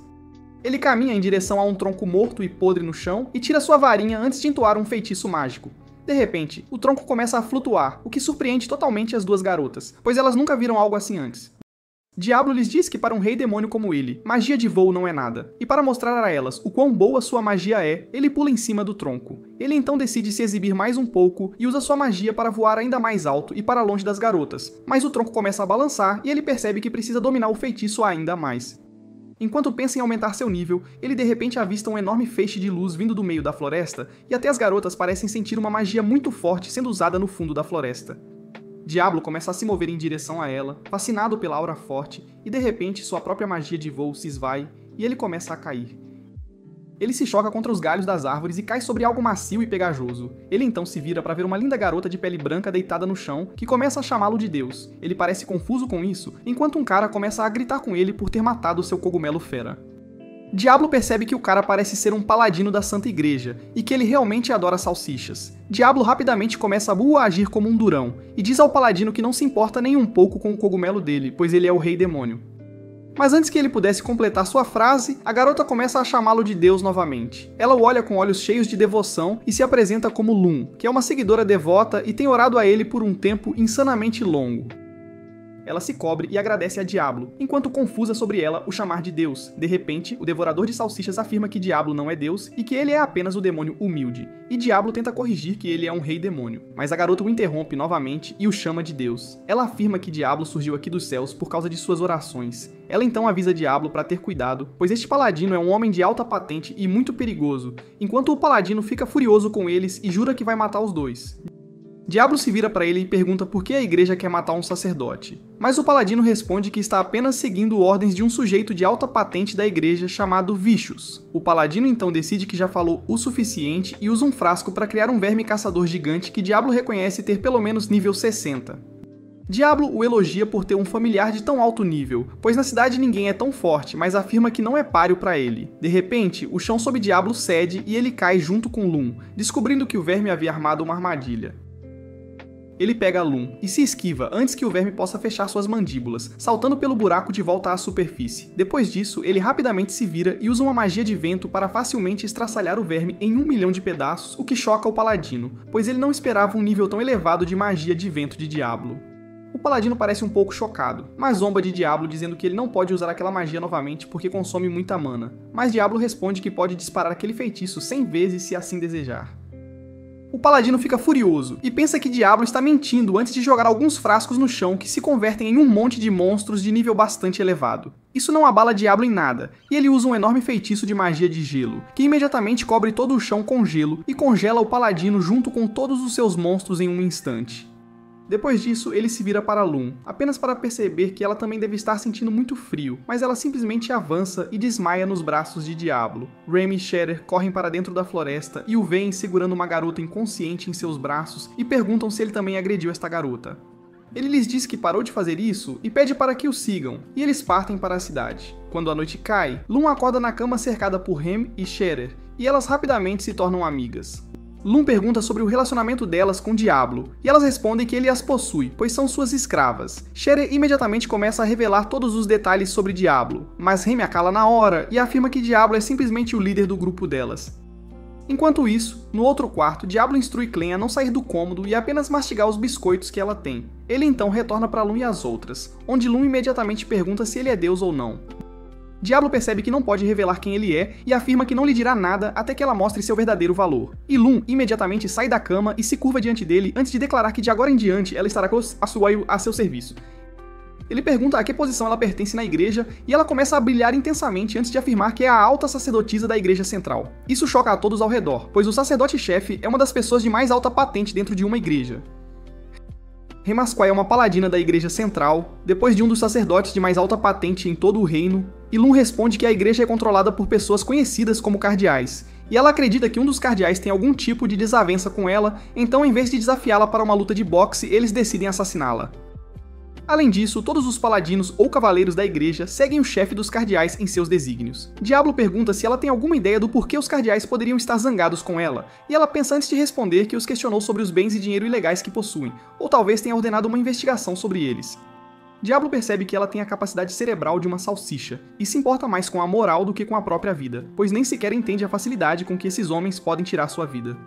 Speaker 1: Ele caminha em direção a um tronco morto e podre no chão e tira sua varinha antes de entoar um feitiço mágico. De repente, o tronco começa a flutuar, o que surpreende totalmente as duas garotas, pois elas nunca viram algo assim antes. Diablo lhes diz que para um rei demônio como ele, magia de voo não é nada, e para mostrar a elas o quão boa sua magia é, ele pula em cima do tronco. Ele então decide se exibir mais um pouco e usa sua magia para voar ainda mais alto e para longe das garotas, mas o tronco começa a balançar e ele percebe que precisa dominar o feitiço ainda mais. Enquanto pensa em aumentar seu nível, ele de repente avista um enorme feixe de luz vindo do meio da floresta, e até as garotas parecem sentir uma magia muito forte sendo usada no fundo da floresta. Diablo começa a se mover em direção a ela, fascinado pela aura forte, e de repente sua própria magia de voo se esvai e ele começa a cair. Ele se choca contra os galhos das árvores e cai sobre algo macio e pegajoso. Ele então se vira para ver uma linda garota de pele branca deitada no chão, que começa a chamá-lo de Deus. Ele parece confuso com isso, enquanto um cara começa a gritar com ele por ter matado seu cogumelo fera. Diablo percebe que o cara parece ser um paladino da Santa Igreja, e que ele realmente adora salsichas. Diablo rapidamente começa a agir como um durão, e diz ao paladino que não se importa nem um pouco com o cogumelo dele, pois ele é o Rei Demônio. Mas antes que ele pudesse completar sua frase, a garota começa a chamá-lo de Deus novamente. Ela o olha com olhos cheios de devoção e se apresenta como Lum, que é uma seguidora devota e tem orado a ele por um tempo insanamente longo. Ela se cobre e agradece a Diablo, enquanto confusa sobre ela o chamar de Deus. De repente, o devorador de salsichas afirma que Diablo não é Deus e que ele é apenas o demônio humilde, e Diablo tenta corrigir que ele é um rei demônio, mas a garota o interrompe novamente e o chama de Deus. Ela afirma que Diablo surgiu aqui dos céus por causa de suas orações. Ela então avisa Diablo para ter cuidado, pois este paladino é um homem de alta patente e muito perigoso, enquanto o paladino fica furioso com eles e jura que vai matar os dois. Diablo se vira para ele e pergunta por que a igreja quer matar um sacerdote. Mas o paladino responde que está apenas seguindo ordens de um sujeito de alta patente da igreja chamado Vicious. O paladino então decide que já falou o suficiente e usa um frasco para criar um verme caçador gigante que Diablo reconhece ter pelo menos nível 60. Diablo o elogia por ter um familiar de tão alto nível, pois na cidade ninguém é tão forte, mas afirma que não é páreo para ele. De repente, o chão sob Diablo cede e ele cai junto com Lum, descobrindo que o verme havia armado uma armadilha. Ele pega Lum e se esquiva antes que o verme possa fechar suas mandíbulas, saltando pelo buraco de volta à superfície. Depois disso, ele rapidamente se vira e usa uma magia de vento para facilmente estraçalhar o verme em 1 milhão de pedaços, o que choca o paladino, pois ele não esperava um nível tão elevado de magia de vento de Diablo. O paladino parece um pouco chocado, mas zomba de Diablo dizendo que ele não pode usar aquela magia novamente porque consome muita mana. Mas Diablo responde que pode disparar aquele feitiço 100 vezes se assim desejar. O paladino fica furioso e pensa que Diablo está mentindo antes de jogar alguns frascos no chão que se convertem em um monte de monstros de nível bastante elevado. Isso não abala Diablo em nada, e ele usa um enorme feitiço de magia de gelo, que imediatamente cobre todo o chão com gelo e congela o paladino junto com todos os seus monstros em um instante. Depois disso, ele se vira para Lum, apenas para perceber que ela também deve estar sentindo muito frio, mas ela simplesmente avança e desmaia nos braços de Diablo. Rem e Shatter correm para dentro da floresta e o veem segurando uma garota inconsciente em seus braços e perguntam se ele também agrediu esta garota. Ele lhes diz que parou de fazer isso e pede para que o sigam, e eles partem para a cidade. Quando a noite cai, Lum acorda na cama cercada por Rem e Shatter, e elas rapidamente se tornam amigas. Lum pergunta sobre o relacionamento delas com Diablo, e elas respondem que ele as possui, pois são suas escravas. Shatter imediatamente começa a revelar todos os detalhes sobre Diablo, mas Rem a cala na hora e afirma que Diablo é simplesmente o líder do grupo delas. Enquanto isso, no outro quarto, Diablo instrui Clem a não sair do cômodo e apenas mastigar os biscoitos que ela tem. Ele então retorna para Lum e as outras, onde Lum imediatamente pergunta se ele é Deus ou não. Diablo percebe que não pode revelar quem ele é e afirma que não lhe dirá nada até que ela mostre seu verdadeiro valor. E Lum imediatamente sai da cama e se curva diante dele antes de declarar que de agora em diante ela estará a seu serviço. Ele pergunta a que posição ela pertence na igreja e ela começa a brilhar intensamente antes de afirmar que é a alta sacerdotisa da igreja central. Isso choca a todos ao redor, pois o sacerdote-chefe é uma das pessoas de mais alta patente dentro de uma igreja. Remasquai é uma paladina da igreja central, depois de um dos sacerdotes de mais alta patente em todo o reino, e Lum responde que a igreja é controlada por pessoas conhecidas como cardeais, e ela acredita que um dos cardeais tem algum tipo de desavença com ela, então em vez de desafiá-la para uma luta de boxe, eles decidem assassiná-la. Além disso, todos os paladinos ou cavaleiros da igreja seguem o chefe dos cardeais em seus desígnios. Diablo pergunta se ela tem alguma ideia do porquê os cardeais poderiam estar zangados com ela, e ela pensa antes de responder que os questionou sobre os bens e dinheiro ilegais que possuem, ou talvez tenha ordenado uma investigação sobre eles. Diablo percebe que ela tem a capacidade cerebral de uma salsicha, e se importa mais com a moral do que com a própria vida, pois nem sequer entende a facilidade com que esses homens podem tirar sua vida.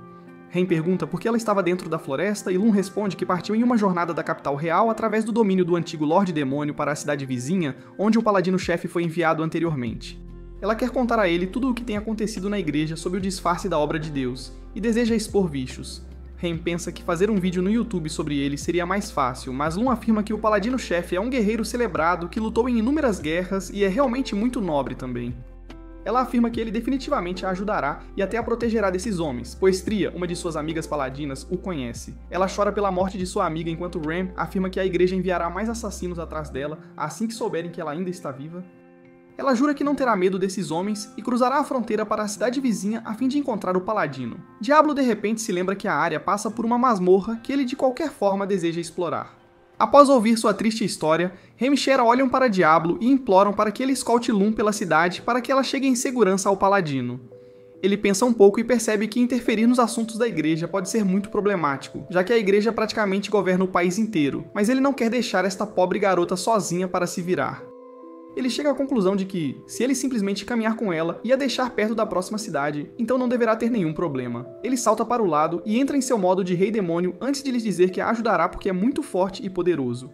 Speaker 1: Rem pergunta por que ela estava dentro da floresta e Lum responde que partiu em uma jornada da capital real através do domínio do antigo Lorde Demônio para a cidade vizinha, onde o paladino-chefe foi enviado anteriormente. Ela quer contar a ele tudo o que tem acontecido na igreja sob o disfarce da obra de Deus, e deseja expor Vicious. Rem pensa que fazer um vídeo no YouTube sobre ele seria mais fácil, mas Lum afirma que o paladino-chefe é um guerreiro celebrado que lutou em inúmeras guerras e é realmente muito nobre também. Ela afirma que ele definitivamente a ajudará e até a protegerá desses homens, pois Tria, uma de suas amigas paladinas, o conhece. Ela chora pela morte de sua amiga enquanto Rem afirma que a igreja enviará mais assassinos atrás dela assim que souberem que ela ainda está viva. Ela jura que não terá medo desses homens e cruzará a fronteira para a cidade vizinha a fim de encontrar o paladino. Diablo de repente se lembra que a área passa por uma masmorra que ele de qualquer forma deseja explorar. Após ouvir sua triste história, Rem e Shatter olham para Diablo e imploram para que ele escolte Lum pela cidade para que ela chegue em segurança ao paladino. Ele pensa um pouco e percebe que interferir nos assuntos da igreja pode ser muito problemático, já que a igreja praticamente governa o país inteiro, mas ele não quer deixar esta pobre garota sozinha para se virar. Ele chega à conclusão de que, se ele simplesmente caminhar com ela e a deixar perto da próxima cidade, então não deverá ter nenhum problema. Ele salta para o lado e entra em seu modo de rei demônio antes de lhes dizer que a ajudará porque é muito forte e poderoso.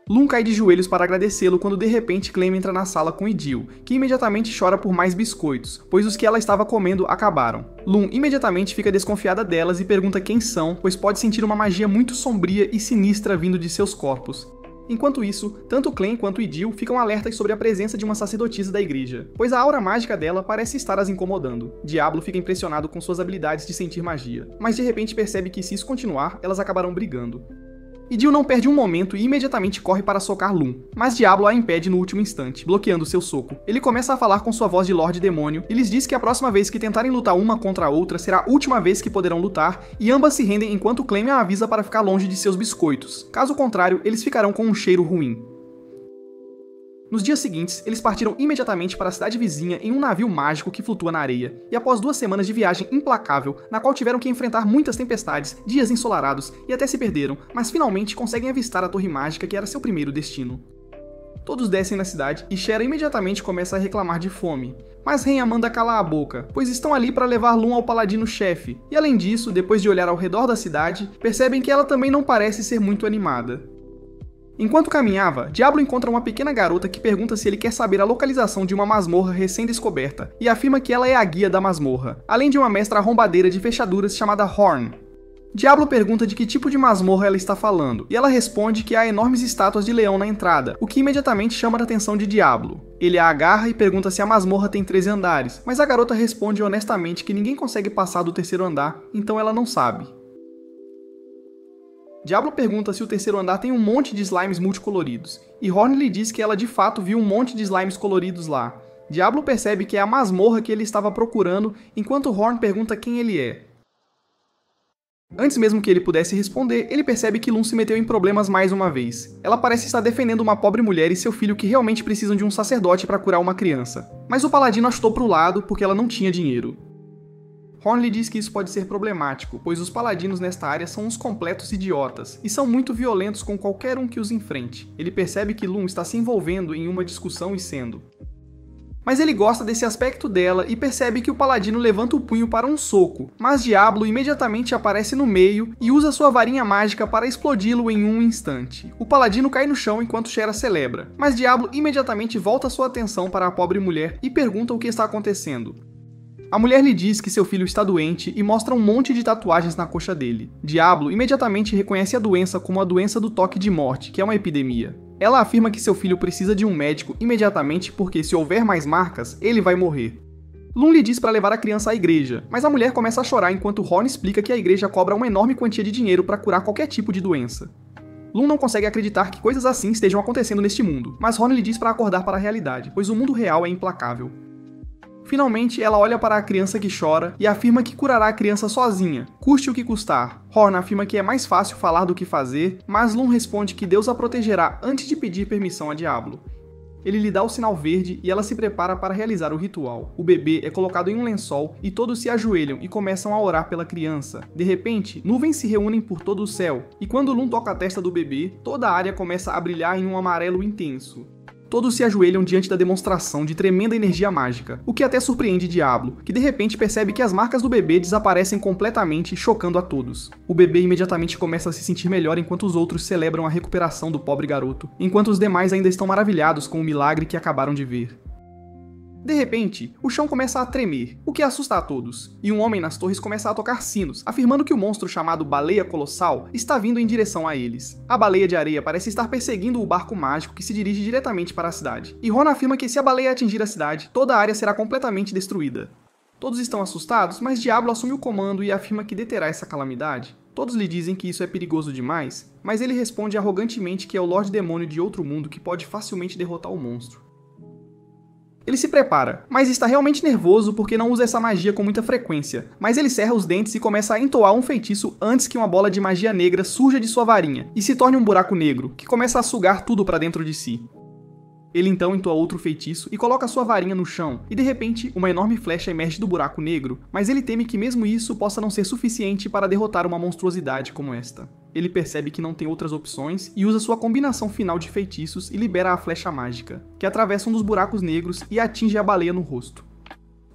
Speaker 1: Lum cai de joelhos para agradecê-lo quando de repente Clem entra na sala com Idil, que imediatamente chora por mais biscoitos, pois os que ela estava comendo acabaram. Lum imediatamente fica desconfiada delas e pergunta quem são, pois pode sentir uma magia muito sombria e sinistra vindo de seus corpos. Enquanto isso, tanto Clem quanto Idil ficam alertas sobre a presença de uma sacerdotisa da igreja, pois a aura mágica dela parece estar as incomodando. Diablo fica impressionado com suas habilidades de sentir magia, mas de repente percebe que se isso continuar, elas acabarão brigando. Idil não perde um momento e imediatamente corre para socar Lum, mas Diablo a impede no último instante, bloqueando seu soco. Ele começa a falar com sua voz de Lorde Demônio e lhes diz que a próxima vez que tentarem lutar uma contra a outra será a última vez que poderão lutar, e ambas se rendem enquanto Clem a avisa para ficar longe de seus biscoitos. Caso contrário, eles ficarão com um cheiro ruim. Nos dias seguintes, eles partiram imediatamente para a cidade vizinha em um navio mágico que flutua na areia, e após 2 semanas de viagem implacável, na qual tiveram que enfrentar muitas tempestades, dias ensolarados e até se perderam, mas finalmente conseguem avistar a torre mágica que era seu primeiro destino. Todos descem na cidade e Shera imediatamente começa a reclamar de fome, mas Ren a manda calar a boca, pois estão ali para levar Lum ao paladino-chefe, e além disso, depois de olhar ao redor da cidade, percebem que ela também não parece ser muito animada. Enquanto caminhava, Diablo encontra uma pequena garota que pergunta se ele quer saber a localização de uma masmorra recém-descoberta, e afirma que ela é a guia da masmorra, além de uma mestra arrombadeira de fechaduras chamada Horn. Diablo pergunta de que tipo de masmorra ela está falando, e ela responde que há enormes estátuas de leão na entrada, o que imediatamente chama a atenção de Diablo. Ele a agarra e pergunta se a masmorra tem 13 andares, mas a garota responde honestamente que ninguém consegue passar do 3º andar, então ela não sabe. Diablo pergunta se o 3º andar tem um monte de slimes multicoloridos, e Horn lhe diz que ela de fato viu um monte de slimes coloridos lá. Diablo percebe que é a masmorra que ele estava procurando, enquanto Horn pergunta quem ele é. Antes mesmo que ele pudesse responder, ele percebe que Lum se meteu em problemas mais uma vez. Ela parece estar defendendo uma pobre mulher e seu filho que realmente precisam de um sacerdote para curar uma criança. Mas o paladino a chutou para o lado porque ela não tinha dinheiro. Horn lhe diz que isso pode ser problemático, pois os paladinos nesta área são uns completos idiotas, e são muito violentos com qualquer um que os enfrente. Ele percebe que Lum está se envolvendo em uma discussão e sendo. Mas ele gosta desse aspecto dela e percebe que o paladino levanta o punho para um soco, mas Diablo imediatamente aparece no meio e usa sua varinha mágica para explodi-lo em um instante. O paladino cai no chão enquanto Shera celebra, mas Diablo imediatamente volta sua atenção para a pobre mulher e pergunta o que está acontecendo. A mulher lhe diz que seu filho está doente e mostra um monte de tatuagens na coxa dele. Diablo imediatamente reconhece a doença como a doença do toque de morte, que é uma epidemia. Ela afirma que seu filho precisa de um médico imediatamente porque se houver mais marcas, ele vai morrer. Lum lhe diz para levar a criança à igreja, mas a mulher começa a chorar enquanto Horn explica que a igreja cobra uma enorme quantia de dinheiro para curar qualquer tipo de doença. Lum não consegue acreditar que coisas assim estejam acontecendo neste mundo, mas Horn lhe diz para acordar para a realidade, pois o mundo real é implacável. Finalmente, ela olha para a criança que chora e afirma que curará a criança sozinha, custe o que custar. Horn afirma que é mais fácil falar do que fazer, mas Lum responde que Deus a protegerá antes de pedir permissão a Diablo. Ele lhe dá o sinal verde e ela se prepara para realizar o ritual. O bebê é colocado em um lençol e todos se ajoelham e começam a orar pela criança. De repente, nuvens se reúnem por todo o céu, e quando Lum toca a testa do bebê, toda a área começa a brilhar em um amarelo intenso. Todos se ajoelham diante da demonstração de tremenda energia mágica, o que até surpreende Diablo, que de repente percebe que as marcas do bebê desaparecem completamente, chocando a todos. O bebê imediatamente começa a se sentir melhor enquanto os outros celebram a recuperação do pobre garoto, enquanto os demais ainda estão maravilhados com o milagre que acabaram de ver. De repente, o chão começa a tremer, o que assusta a todos, e um homem nas torres começa a tocar sinos, afirmando que o monstro chamado Baleia Colossal está vindo em direção a eles. A baleia de areia parece estar perseguindo o barco mágico que se dirige diretamente para a cidade, e Ron afirma que se a baleia atingir a cidade, toda a área será completamente destruída. Todos estão assustados, mas Diablo assume o comando e afirma que deterá essa calamidade. Todos lhe dizem que isso é perigoso demais, mas ele responde arrogantemente que é o Lorde Demônio de outro mundo que pode facilmente derrotar o monstro. Ele se prepara, mas está realmente nervoso porque não usa essa magia com muita frequência, mas ele cerra os dentes e começa a entoar um feitiço antes que uma bola de magia negra surja de sua varinha e se torne um buraco negro, que começa a sugar tudo para dentro de si. Ele então entoa outro feitiço e coloca sua varinha no chão, e de repente, uma enorme flecha emerge do buraco negro, mas ele teme que mesmo isso possa não ser suficiente para derrotar uma monstruosidade como esta. Ele percebe que não tem outras opções e usa sua combinação final de feitiços e libera a flecha mágica, que atravessa um dos buracos negros e atinge a baleia no rosto.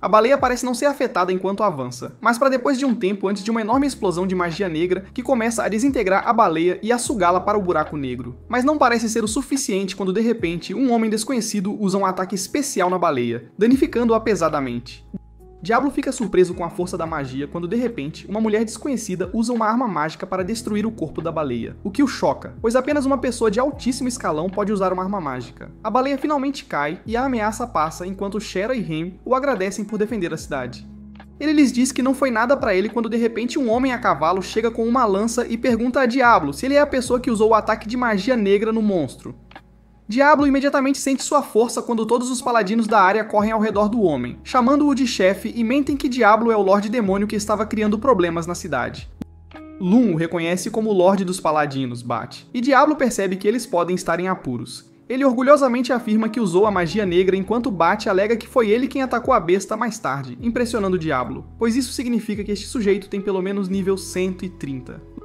Speaker 1: A baleia parece não ser afetada enquanto avança, mas para depois de um tempo antes de uma enorme explosão de magia negra que começa a desintegrar a baleia e a sugá-la para o buraco negro. Mas não parece ser o suficiente quando de repente um homem desconhecido usa um ataque especial na baleia, danificando-a pesadamente. Diablo fica surpreso com a força da magia quando, de repente, uma mulher desconhecida usa uma arma mágica para destruir o corpo da baleia, o que o choca, pois apenas uma pessoa de altíssimo escalão pode usar uma arma mágica. A baleia finalmente cai e a ameaça passa enquanto Shera e Rem o agradecem por defender a cidade. Ele lhes diz que não foi nada pra ele quando de repente um homem a cavalo chega com uma lança e pergunta a Diablo se ele é a pessoa que usou o ataque de magia negra no monstro. Diablo imediatamente sente sua força quando todos os paladinos da área correm ao redor do homem, chamando-o de chefe e mentem que Diablo é o Lorde Demônio que estava criando problemas na cidade. Lum o reconhece como o Lorde dos Paladinos, Bat, e Diablo percebe que eles podem estar em apuros. Ele orgulhosamente afirma que usou a magia negra enquanto Bat alega que foi ele quem atacou a besta mais tarde, impressionando Diablo, pois isso significa que este sujeito tem pelo menos nível 130.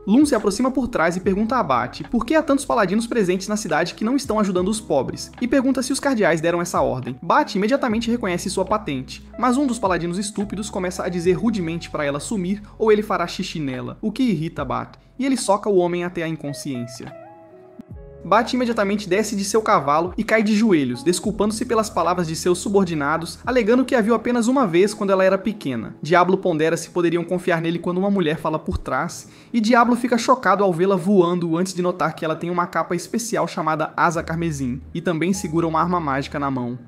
Speaker 1: Lum se aproxima por trás e pergunta a Bat por que há tantos paladinos presentes na cidade que não estão ajudando os pobres, e pergunta se os cardeais deram essa ordem. Bat imediatamente reconhece sua patente, mas um dos paladinos estúpidos começa a dizer rudemente para ela sumir ou ele fará xixi nela, o que irrita Bat, e ele soca o homem até a inconsciência. Bat imediatamente desce de seu cavalo e cai de joelhos, desculpando-se pelas palavras de seus subordinados, alegando que a viu apenas uma vez quando ela era pequena. Diablo pondera se poderiam confiar nele quando uma mulher fala por trás, e Diablo fica chocado ao vê-la voando antes de notar que ela tem uma capa especial chamada Asa Carmesim, e também segura uma arma mágica na mão.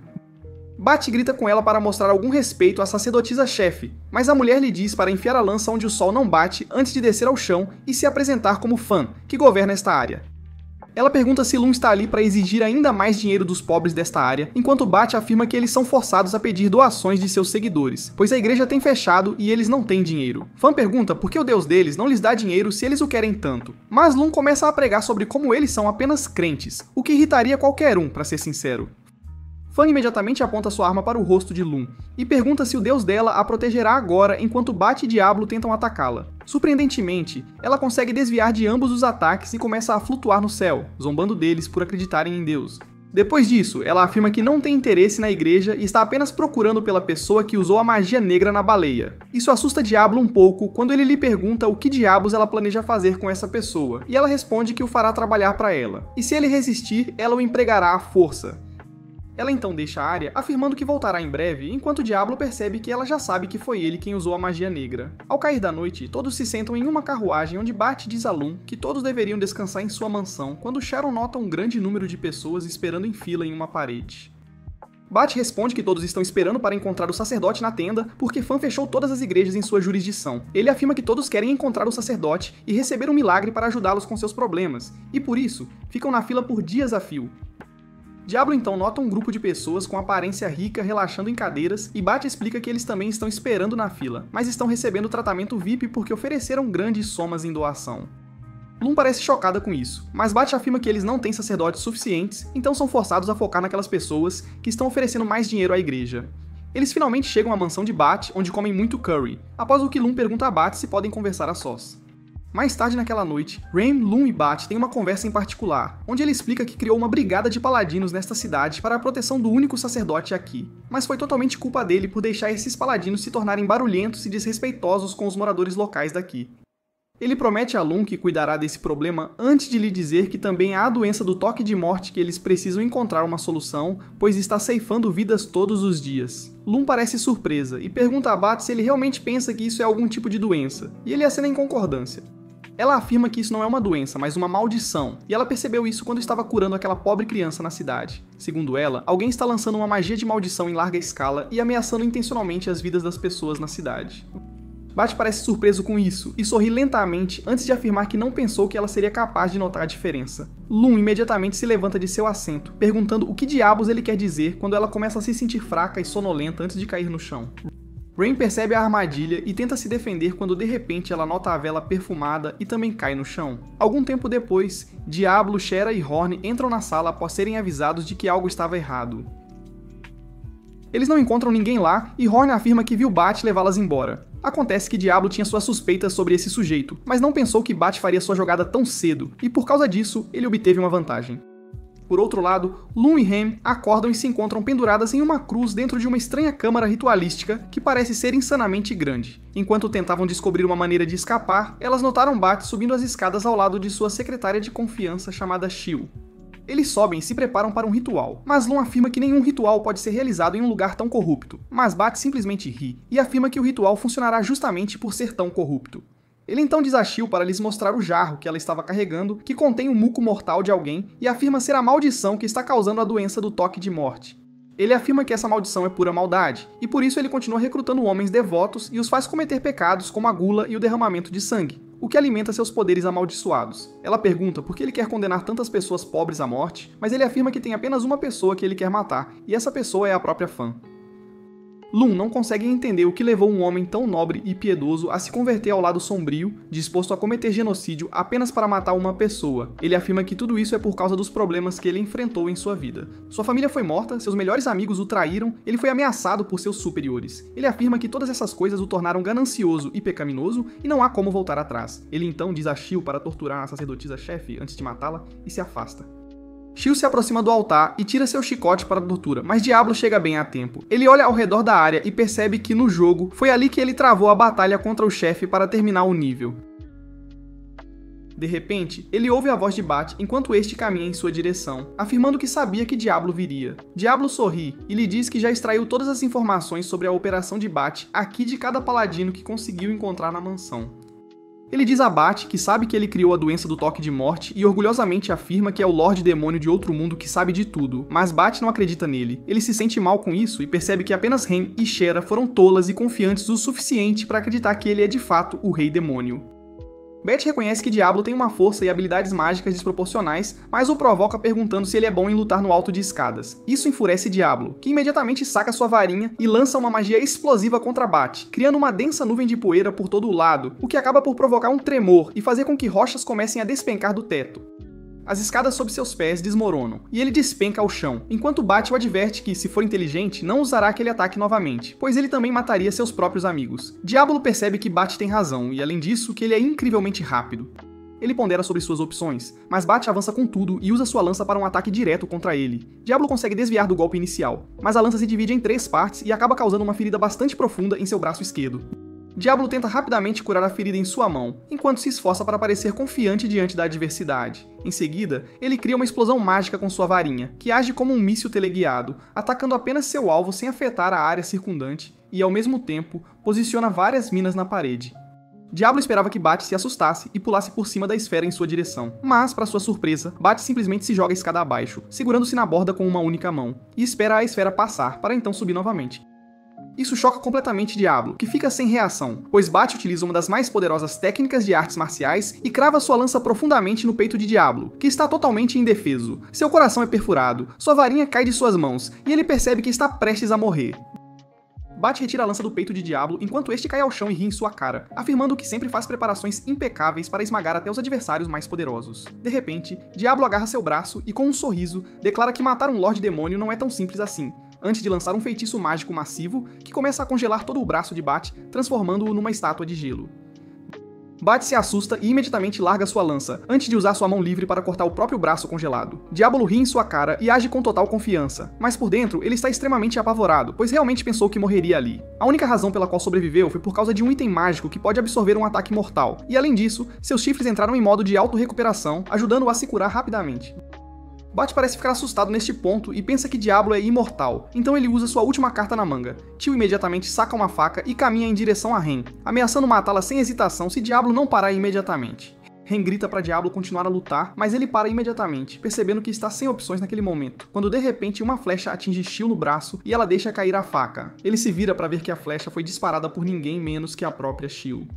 Speaker 1: Bat grita com ela para mostrar algum respeito à sacerdotisa-chefe, mas a mulher lhe diz para enfiar a lança onde o sol não bate antes de descer ao chão e se apresentar como Fan, que governa esta área. Ela pergunta se Lum está ali para exigir ainda mais dinheiro dos pobres desta área, enquanto Bat afirma que eles são forçados a pedir doações de seus seguidores, pois a igreja tem fechado e eles não têm dinheiro. Fan pergunta por que o deus deles não lhes dá dinheiro se eles o querem tanto, mas Lum começa a pregar sobre como eles são apenas crentes, o que irritaria qualquer um, para ser sincero. Fan imediatamente aponta sua arma para o rosto de Lum, e pergunta se o deus dela a protegerá agora enquanto Bat e Diablo tentam atacá-la. Surpreendentemente, ela consegue desviar de ambos os ataques e começa a flutuar no céu, zombando deles por acreditarem em Deus. Depois disso, ela afirma que não tem interesse na igreja e está apenas procurando pela pessoa que usou a magia negra na baleia. Isso assusta Diablo um pouco quando ele lhe pergunta o que diabos ela planeja fazer com essa pessoa, e ela responde que o fará trabalhar para ela, e se ele resistir, ela o empregará à força. Ela então deixa a área, afirmando que voltará em breve, enquanto Diablo percebe que ela já sabe que foi ele quem usou a magia negra. Ao cair da noite, todos se sentam em uma carruagem onde Bat diz a Lum que todos deveriam descansar em sua mansão, quando Sharon nota um grande número de pessoas esperando em fila em uma parede. Bat responde que todos estão esperando para encontrar o sacerdote na tenda, porque Fan fechou todas as igrejas em sua jurisdição. Ele afirma que todos querem encontrar o sacerdote e receber um milagre para ajudá-los com seus problemas, e por isso, ficam na fila por dias a fio. Diablo então nota um grupo de pessoas com aparência rica relaxando em cadeiras e Bat explica que eles também estão esperando na fila, mas estão recebendo tratamento VIP porque ofereceram grandes somas em doação. Lum parece chocada com isso, mas Bat afirma que eles não têm sacerdotes suficientes, então são forçados a focar naquelas pessoas que estão oferecendo mais dinheiro à igreja. Eles finalmente chegam à mansão de Bat, onde comem muito curry, após o que Lum pergunta a Bat se podem conversar a sós. Mais tarde naquela noite, Rem, Lum e Bat têm uma conversa em particular, onde ele explica que criou uma brigada de paladinos nesta cidade para a proteção do único sacerdote aqui, mas foi totalmente culpa dele por deixar esses paladinos se tornarem barulhentos e desrespeitosos com os moradores locais daqui. Ele promete a Lum que cuidará desse problema antes de lhe dizer que também há a doença do toque de morte que eles precisam encontrar uma solução, pois está ceifando vidas todos os dias. Lum parece surpresa e pergunta a Bat se ele realmente pensa que isso é algum tipo de doença, e ele acena em concordância. Ela afirma que isso não é uma doença, mas uma maldição, e ela percebeu isso quando estava curando aquela pobre criança na cidade. Segundo ela, alguém está lançando uma magia de maldição em larga escala e ameaçando intencionalmente as vidas das pessoas na cidade. Bat parece surpreso com isso, e sorri lentamente antes de afirmar que não pensou que ela seria capaz de notar a diferença. Lum imediatamente se levanta de seu assento, perguntando o que diabos ele quer dizer quando ela começa a se sentir fraca e sonolenta antes de cair no chão. Rain percebe a armadilha e tenta se defender quando de repente ela nota a vela perfumada e também cai no chão. Algum tempo depois, Diablo, Shera e Horn entram na sala após serem avisados de que algo estava errado. Eles não encontram ninguém lá e Horn afirma que viu Bat levá-las embora. Acontece que Diablo tinha suas suspeitas sobre esse sujeito, mas não pensou que Bat faria sua jogada tão cedo, e por causa disso, ele obteve uma vantagem. Por outro lado, Lum e Rem acordam e se encontram penduradas em uma cruz dentro de uma estranha câmara ritualística que parece ser insanamente grande. Enquanto tentavam descobrir uma maneira de escapar, elas notaram Bat subindo as escadas ao lado de sua secretária de confiança chamada Shil. Eles sobem e se preparam para um ritual, mas Lum afirma que nenhum ritual pode ser realizado em um lugar tão corrupto, mas Bat simplesmente ri e afirma que o ritual funcionará justamente por ser tão corrupto. Ele então diz a Shio para lhes mostrar o jarro que ela estava carregando, que contém o muco mortal de alguém, e afirma ser a maldição que está causando a doença do toque de morte. Ele afirma que essa maldição é pura maldade, e por isso ele continua recrutando homens devotos e os faz cometer pecados como a gula e o derramamento de sangue, o que alimenta seus poderes amaldiçoados. Ela pergunta por que ele quer condenar tantas pessoas pobres à morte, mas ele afirma que tem apenas uma pessoa que ele quer matar, e essa pessoa é a própria Fan. Lum não consegue entender o que levou um homem tão nobre e piedoso a se converter ao lado sombrio, disposto a cometer genocídio apenas para matar uma pessoa. Ele afirma que tudo isso é por causa dos problemas que ele enfrentou em sua vida. Sua família foi morta, seus melhores amigos o traíram, ele foi ameaçado por seus superiores. Ele afirma que todas essas coisas o tornaram ganancioso e pecaminoso e não há como voltar atrás. Ele então diz a Shio para torturar a sacerdotisa-chefe antes de matá-la e se afasta. Shio se aproxima do altar e tira seu chicote para a tortura, mas Diablo chega bem a tempo. Ele olha ao redor da área e percebe que no jogo foi ali que ele travou a batalha contra o chefe para terminar o nível. De repente, ele ouve a voz de Bat enquanto este caminha em sua direção, afirmando que sabia que Diablo viria. Diablo sorri e lhe diz que já extraiu todas as informações sobre a operação de Bat aqui de cada paladino que conseguiu encontrar na mansão. Ele diz a Bat que sabe que ele criou a doença do toque de morte e orgulhosamente afirma que é o Lorde Demônio de outro mundo que sabe de tudo, mas Bat não acredita nele. Ele se sente mal com isso e percebe que apenas Ren e Shera foram tolas e confiantes o suficiente para acreditar que ele é de fato o Rei Demônio. Beth reconhece que Diablo tem uma força e habilidades mágicas desproporcionais, mas o provoca perguntando se ele é bom em lutar no alto de escadas. Isso enfurece Diablo, que imediatamente saca sua varinha e lança uma magia explosiva contra Bat, criando uma densa nuvem de poeira por todo o lado, o que acaba por provocar um tremor e fazer com que rochas comecem a despencar do teto. As escadas sob seus pés desmoronam, e ele despenca ao chão, enquanto Bat o adverte que, se for inteligente, não usará aquele ataque novamente, pois ele também mataria seus próprios amigos. Diablo percebe que Bat tem razão, e além disso, que ele é incrivelmente rápido. Ele pondera sobre suas opções, mas Bat avança com tudo e usa sua lança para um ataque direto contra ele. Diablo consegue desviar do golpe inicial, mas a lança se divide em 3 partes e acaba causando uma ferida bastante profunda em seu braço esquerdo. Diablo tenta rapidamente curar a ferida em sua mão, enquanto se esforça para parecer confiante diante da adversidade. Em seguida, ele cria uma explosão mágica com sua varinha, que age como um míssil teleguiado, atacando apenas seu alvo sem afetar a área circundante, e ao mesmo tempo, posiciona várias minas na parede. Diablo esperava que Bat se assustasse e pulasse por cima da esfera em sua direção, mas, para sua surpresa, Bat simplesmente se joga a escada abaixo, segurando-se na borda com uma única mão, e espera a esfera passar, para então subir novamente. Isso choca completamente Diablo, que fica sem reação, pois Bat utiliza uma das mais poderosas técnicas de artes marciais e crava sua lança profundamente no peito de Diablo, que está totalmente indefeso. Seu coração é perfurado, sua varinha cai de suas mãos, e ele percebe que está prestes a morrer. Bat retira a lança do peito de Diablo enquanto este cai ao chão e ri em sua cara, afirmando que sempre faz preparações impecáveis para esmagar até os adversários mais poderosos. De repente, Diablo agarra seu braço e, com um sorriso, declara que matar um Lorde Demônio não é tão simples assim, antes de lançar um feitiço mágico massivo que começa a congelar todo o braço de Bat, transformando-o numa estátua de gelo. Bat se assusta e imediatamente larga sua lança, antes de usar sua mão livre para cortar o próprio braço congelado. Diablo ri em sua cara e age com total confiança, mas por dentro ele está extremamente apavorado, pois realmente pensou que morreria ali. A única razão pela qual sobreviveu foi por causa de um item mágico que pode absorver um ataque mortal, e além disso, seus chifres entraram em modo de auto-recuperação, ajudando-o a se curar rapidamente. Bat parece ficar assustado neste ponto e pensa que Diablo é imortal, então ele usa sua última carta na manga. Tio imediatamente saca uma faca e caminha em direção a Ren, ameaçando matá-la sem hesitação se Diablo não parar imediatamente. Ren grita para Diablo continuar a lutar, mas ele para imediatamente, percebendo que está sem opções naquele momento, quando de repente uma flecha atinge Shio no braço e ela deixa cair a faca. Ele se vira para ver que a flecha foi disparada por ninguém menos que a própria Shio.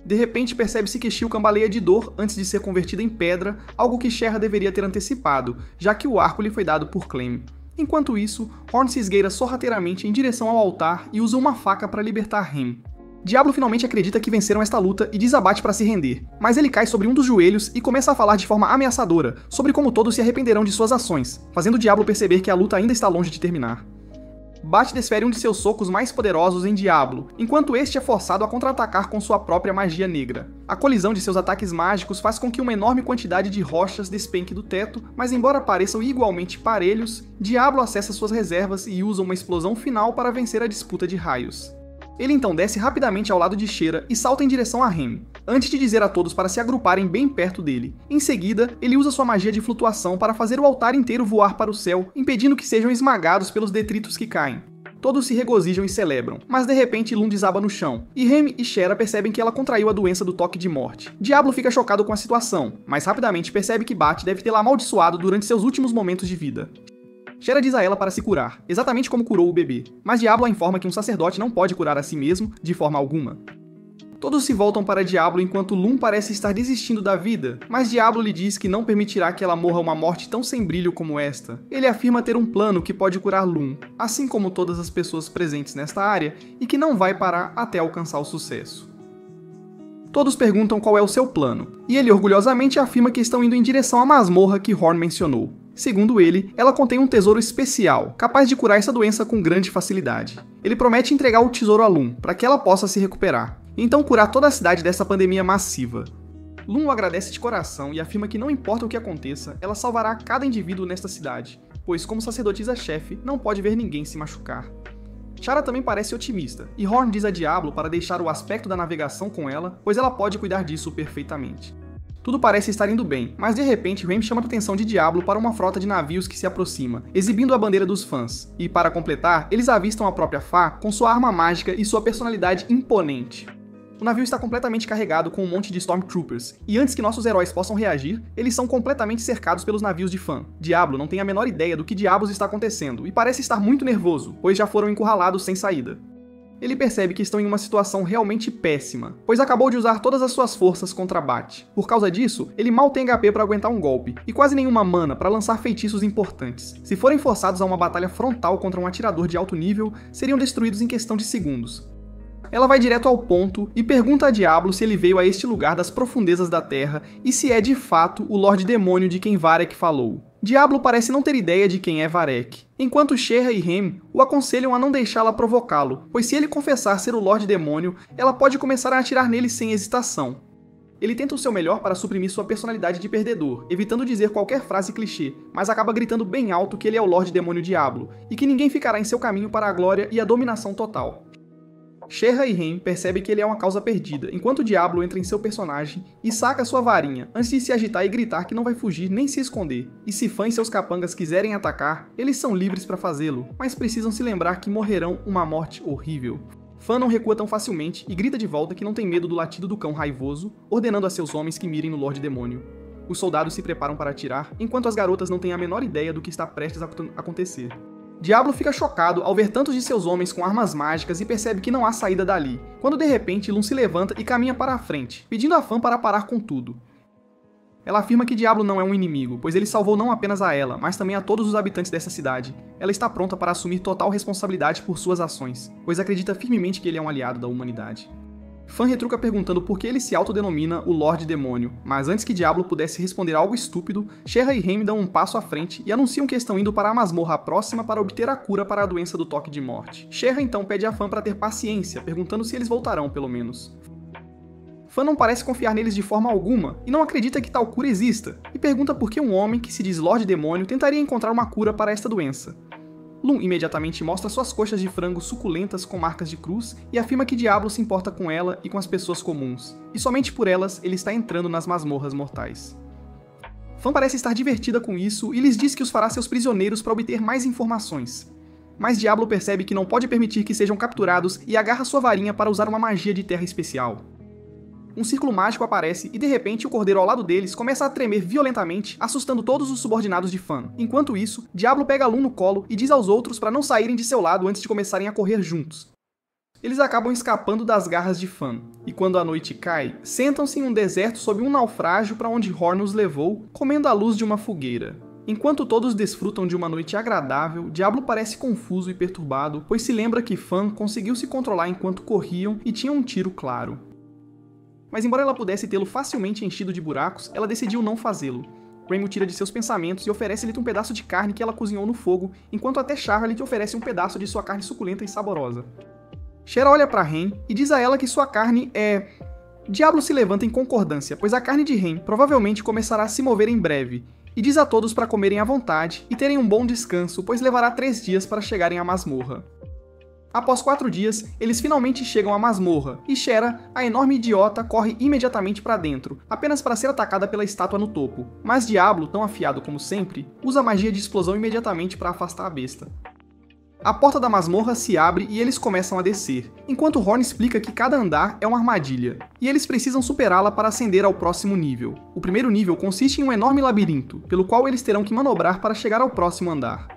Speaker 1: De repente, percebe-se que Shio cambaleia de dor antes de ser convertida em pedra, algo que Shera deveria ter antecipado, já que o arco lhe foi dado por Clem. Enquanto isso, Horn se esgueira sorrateiramente em direção ao altar e usa uma faca para libertar Ren. Diablo finalmente acredita que venceram esta luta e diz a Bat para se render, mas ele cai sobre um dos joelhos e começa a falar de forma ameaçadora sobre como todos se arrependerão de suas ações, fazendo Diablo perceber que a luta ainda está longe de terminar. Bat desfere um de seus socos mais poderosos em Diablo, enquanto este é forçado a contra-atacar com sua própria magia negra. A colisão de seus ataques mágicos faz com que uma enorme quantidade de rochas despenque do teto, mas embora pareçam igualmente parelhos, Diablo acessa suas reservas e usa uma explosão final para vencer a disputa de raios. Ele então desce rapidamente ao lado de Shera e salta em direção a Rem, antes de dizer a todos para se agruparem bem perto dele. Em seguida, ele usa sua magia de flutuação para fazer o altar inteiro voar para o céu, impedindo que sejam esmagados pelos detritos que caem. Todos se regozijam e celebram, mas de repente Lum desaba no chão, e Rem e Shera percebem que ela contraiu a doença do toque de morte. Diablo fica chocado com a situação, mas rapidamente percebe que Bat deve tê-la amaldiçoado durante seus últimos momentos de vida. Shera diz a ela para se curar, exatamente como curou o bebê, mas Diablo a informa que um sacerdote não pode curar a si mesmo de forma alguma. Todos se voltam para Diablo enquanto Lum parece estar desistindo da vida, mas Diablo lhe diz que não permitirá que ela morra uma morte tão sem brilho como esta. Ele afirma ter um plano que pode curar Lum, assim como todas as pessoas presentes nesta área, e que não vai parar até alcançar o sucesso. Todos perguntam qual é o seu plano, e ele orgulhosamente afirma que estão indo em direção à masmorra que Horn mencionou. Segundo ele, ela contém um tesouro especial, capaz de curar essa doença com grande facilidade. Ele promete entregar o tesouro a Lum, para que ela possa se recuperar, e então curar toda a cidade dessa pandemia massiva. Lum o agradece de coração e afirma que não importa o que aconteça, ela salvará cada indivíduo nesta cidade, pois como sacerdotisa-chefe, não pode ver ninguém se machucar. Shara também parece otimista, e Horn diz a Diablo para deixar o aspecto da navegação com ela, pois ela pode cuidar disso perfeitamente. Tudo parece estar indo bem, mas de repente Rem chama a atenção de Diablo para uma frota de navios que se aproxima, exibindo a bandeira dos fãs, e para completar, eles avistam a própria Fa com sua arma mágica e sua personalidade imponente. O navio está completamente carregado com um monte de Stormtroopers, e antes que nossos heróis possam reagir, eles são completamente cercados pelos navios de Fan. Diablo não tem a menor ideia do que diabos está acontecendo, e parece estar muito nervoso, pois já foram encurralados sem saída. Ele percebe que estão em uma situação realmente péssima, pois acabou de usar todas as suas forças contra Bat. Por causa disso, ele mal tem HP para aguentar um golpe, e quase nenhuma mana para lançar feitiços importantes. Se forem forçados a uma batalha frontal contra um atirador de alto nível, seriam destruídos em questão de segundos. Ela vai direto ao ponto e pergunta a Diablo se ele veio a este lugar das profundezas da Terra e se é de fato o Lorde Demônio de quem Varek falou. Diablo parece não ter ideia de quem é Varek, enquanto Shera e Rem o aconselham a não deixá-la provocá-lo, pois se ele confessar ser o Lorde Demônio, ela pode começar a atirar nele sem hesitação. Ele tenta o seu melhor para suprimir sua personalidade de perdedor, evitando dizer qualquer frase clichê, mas acaba gritando bem alto que ele é o Lorde Demônio Diablo, e que ninguém ficará em seu caminho para a glória e a dominação total. Shera e Rem percebem que ele é uma causa perdida, enquanto Diablo entra em seu personagem e saca sua varinha, antes de se agitar e gritar que não vai fugir nem se esconder. E se Fan e seus capangas quiserem atacar, eles são livres para fazê-lo, mas precisam se lembrar que morrerão uma morte horrível. Fan não recua tão facilmente e grita de volta que não tem medo do latido do cão raivoso, ordenando a seus homens que mirem no Lorde Demônio. Os soldados se preparam para atirar, enquanto as garotas não têm a menor ideia do que está prestes a acontecer. Diablo fica chocado ao ver tantos de seus homens com armas mágicas e percebe que não há saída dali, quando de repente Lum se levanta e caminha para a frente, pedindo a Fan para parar com tudo. Ela afirma que Diablo não é um inimigo, pois ele salvou não apenas a ela, mas também a todos os habitantes dessa cidade. Ela está pronta para assumir total responsabilidade por suas ações, pois acredita firmemente que ele é um aliado da humanidade. Fan retruca perguntando por que ele se autodenomina o Lorde Demônio, mas antes que Diablo pudesse responder algo estúpido, Shera e Rem dão um passo à frente e anunciam que estão indo para a masmorra próxima para obter a cura para a doença do toque de morte. Shera então pede a Fan para ter paciência, perguntando se eles voltarão pelo menos. Fan não parece confiar neles de forma alguma e não acredita que tal cura exista, e pergunta por que um homem que se diz Lorde Demônio tentaria encontrar uma cura para esta doença. Lum imediatamente mostra suas coxas de frango suculentas com marcas de cruz e afirma que Diablo se importa com ela e com as pessoas comuns, e somente por elas ele está entrando nas masmorras mortais. Fan parece estar divertida com isso e lhes diz que os fará seus prisioneiros para obter mais informações. Mas Diablo percebe que não pode permitir que sejam capturados e agarra sua varinha para usar uma magia de terra especial. Um círculo mágico aparece e de repente o cordeiro ao lado deles começa a tremer violentamente, assustando todos os subordinados de Fan. Enquanto isso, Diablo pega Lum no colo e diz aos outros para não saírem de seu lado antes de começarem a correr juntos. Eles acabam escapando das garras de Fan, e quando a noite cai, sentam-se em um deserto sob um naufrágio para onde Horn os levou, comendo à luz de uma fogueira. Enquanto todos desfrutam de uma noite agradável, Diablo parece confuso e perturbado, pois se lembra que Fan conseguiu se controlar enquanto corriam e tinha um tiro claro. Mas embora ela pudesse tê-lo facilmente enchido de buracos, ela decidiu não fazê-lo. Rem o tira de seus pensamentos e oferece-lhe um pedaço de carne que ela cozinhou no fogo, enquanto até Charlotte oferece um pedaço de sua carne suculenta e saborosa. Shera olha para Rem e diz a ela que sua carne é... Diablo se levanta em concordância, pois a carne de Rem provavelmente começará a se mover em breve, e diz a todos para comerem à vontade e terem um bom descanso, pois levará 3 dias para chegarem à masmorra. Após 4 dias, eles finalmente chegam à masmorra, e Shera, a enorme idiota, corre imediatamente para dentro, apenas para ser atacada pela estátua no topo. Mas Diablo, tão afiado como sempre, usa a magia de explosão imediatamente para afastar a besta. A porta da masmorra se abre e eles começam a descer, enquanto Horn explica que cada andar é uma armadilha, e eles precisam superá-la para ascender ao próximo nível. O primeiro nível consiste em um enorme labirinto, pelo qual eles terão que manobrar para chegar ao próximo andar.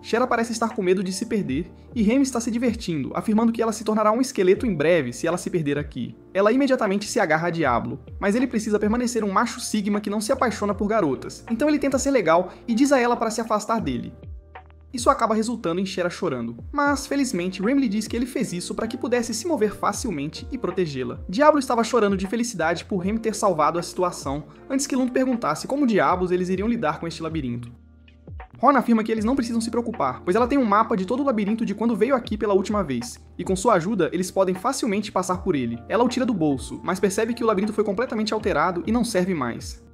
Speaker 1: Shera parece estar com medo de se perder, e Rem está se divertindo, afirmando que ela se tornará um esqueleto em breve se ela se perder aqui. Ela imediatamente se agarra a Diablo, mas ele precisa permanecer um macho sigma que não se apaixona por garotas, então ele tenta ser legal e diz a ela para se afastar dele. Isso acaba resultando em Shera chorando, mas felizmente Rem lhe diz que ele fez isso para que pudesse se mover facilmente e protegê-la. Diablo estava chorando de felicidade por Rem ter salvado a situação, antes que Lund perguntasse como diabos eles iriam lidar com este labirinto. Horn afirma que eles não precisam se preocupar, pois ela tem um mapa de todo o labirinto de quando veio aqui pela última vez, e com sua ajuda eles podem facilmente passar por ele. Ela o tira do bolso, mas percebe que o labirinto foi completamente alterado e não serve mais.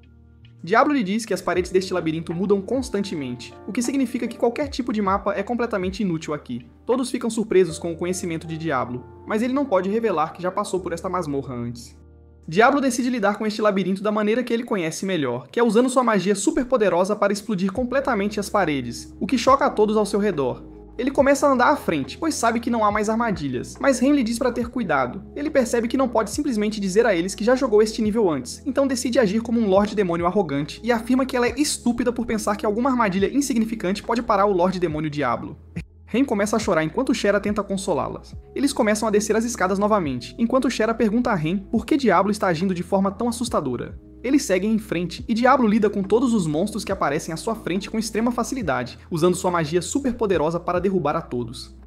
Speaker 1: Diablo lhe diz que as paredes deste labirinto mudam constantemente, o que significa que qualquer tipo de mapa é completamente inútil aqui. Todos ficam surpresos com o conhecimento de Diablo, mas ele não pode revelar que já passou por esta masmorra antes. Diablo decide lidar com este labirinto da maneira que ele conhece melhor, que é usando sua magia super poderosa para explodir completamente as paredes, o que choca a todos ao seu redor. Ele começa a andar à frente, pois sabe que não há mais armadilhas, mas Rem lhe diz para ter cuidado. Ele percebe que não pode simplesmente dizer a eles que já jogou este nível antes, então decide agir como um Lorde Demônio arrogante e afirma que ela é estúpida por pensar que alguma armadilha insignificante pode parar o Lorde Demônio Diablo. Rem começa a chorar enquanto Shera tenta consolá-las. Eles começam a descer as escadas novamente, enquanto Shera pergunta a Rem por que Diablo está agindo de forma tão assustadora. Eles seguem em frente, e Diablo lida com todos os monstros que aparecem à sua frente com extrema facilidade, usando sua magia super poderosa para derrubar a todos.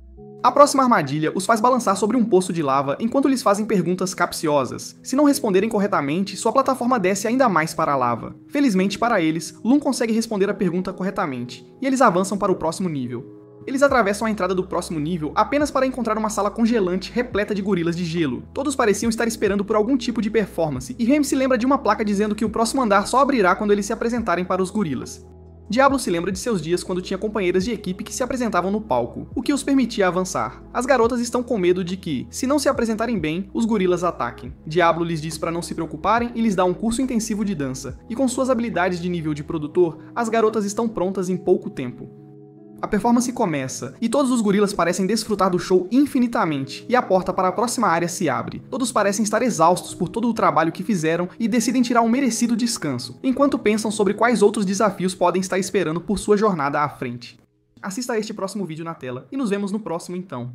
Speaker 1: A próxima armadilha os faz balançar sobre um poço de lava enquanto lhes fazem perguntas capciosas. Se não responderem corretamente, sua plataforma desce ainda mais para a lava. Felizmente para eles, Lun consegue responder a pergunta corretamente, e eles avançam para o próximo nível. Eles atravessam a entrada do próximo nível apenas para encontrar uma sala congelante repleta de gorilas de gelo. Todos pareciam estar esperando por algum tipo de performance, e Rem se lembra de uma placa dizendo que o próximo andar só abrirá quando eles se apresentarem para os gorilas. Diablo se lembra de seus dias quando tinha companheiras de equipe que se apresentavam no palco, o que os permitia avançar. As garotas estão com medo de que, se não se apresentarem bem, os gorilas ataquem. Diablo lhes diz para não se preocuparem e lhes dá um curso intensivo de dança, e com suas habilidades de nível de produtor, as garotas estão prontas em pouco tempo. A performance começa, e todos os gorilas parecem desfrutar do show infinitamente, e a porta para a próxima área se abre. Todos parecem estar exaustos por todo o trabalho que fizeram e decidem tirar um merecido descanso, enquanto pensam sobre quais outros desafios podem estar esperando por sua jornada à frente. Assista a este próximo vídeo na tela, e nos vemos no próximo então.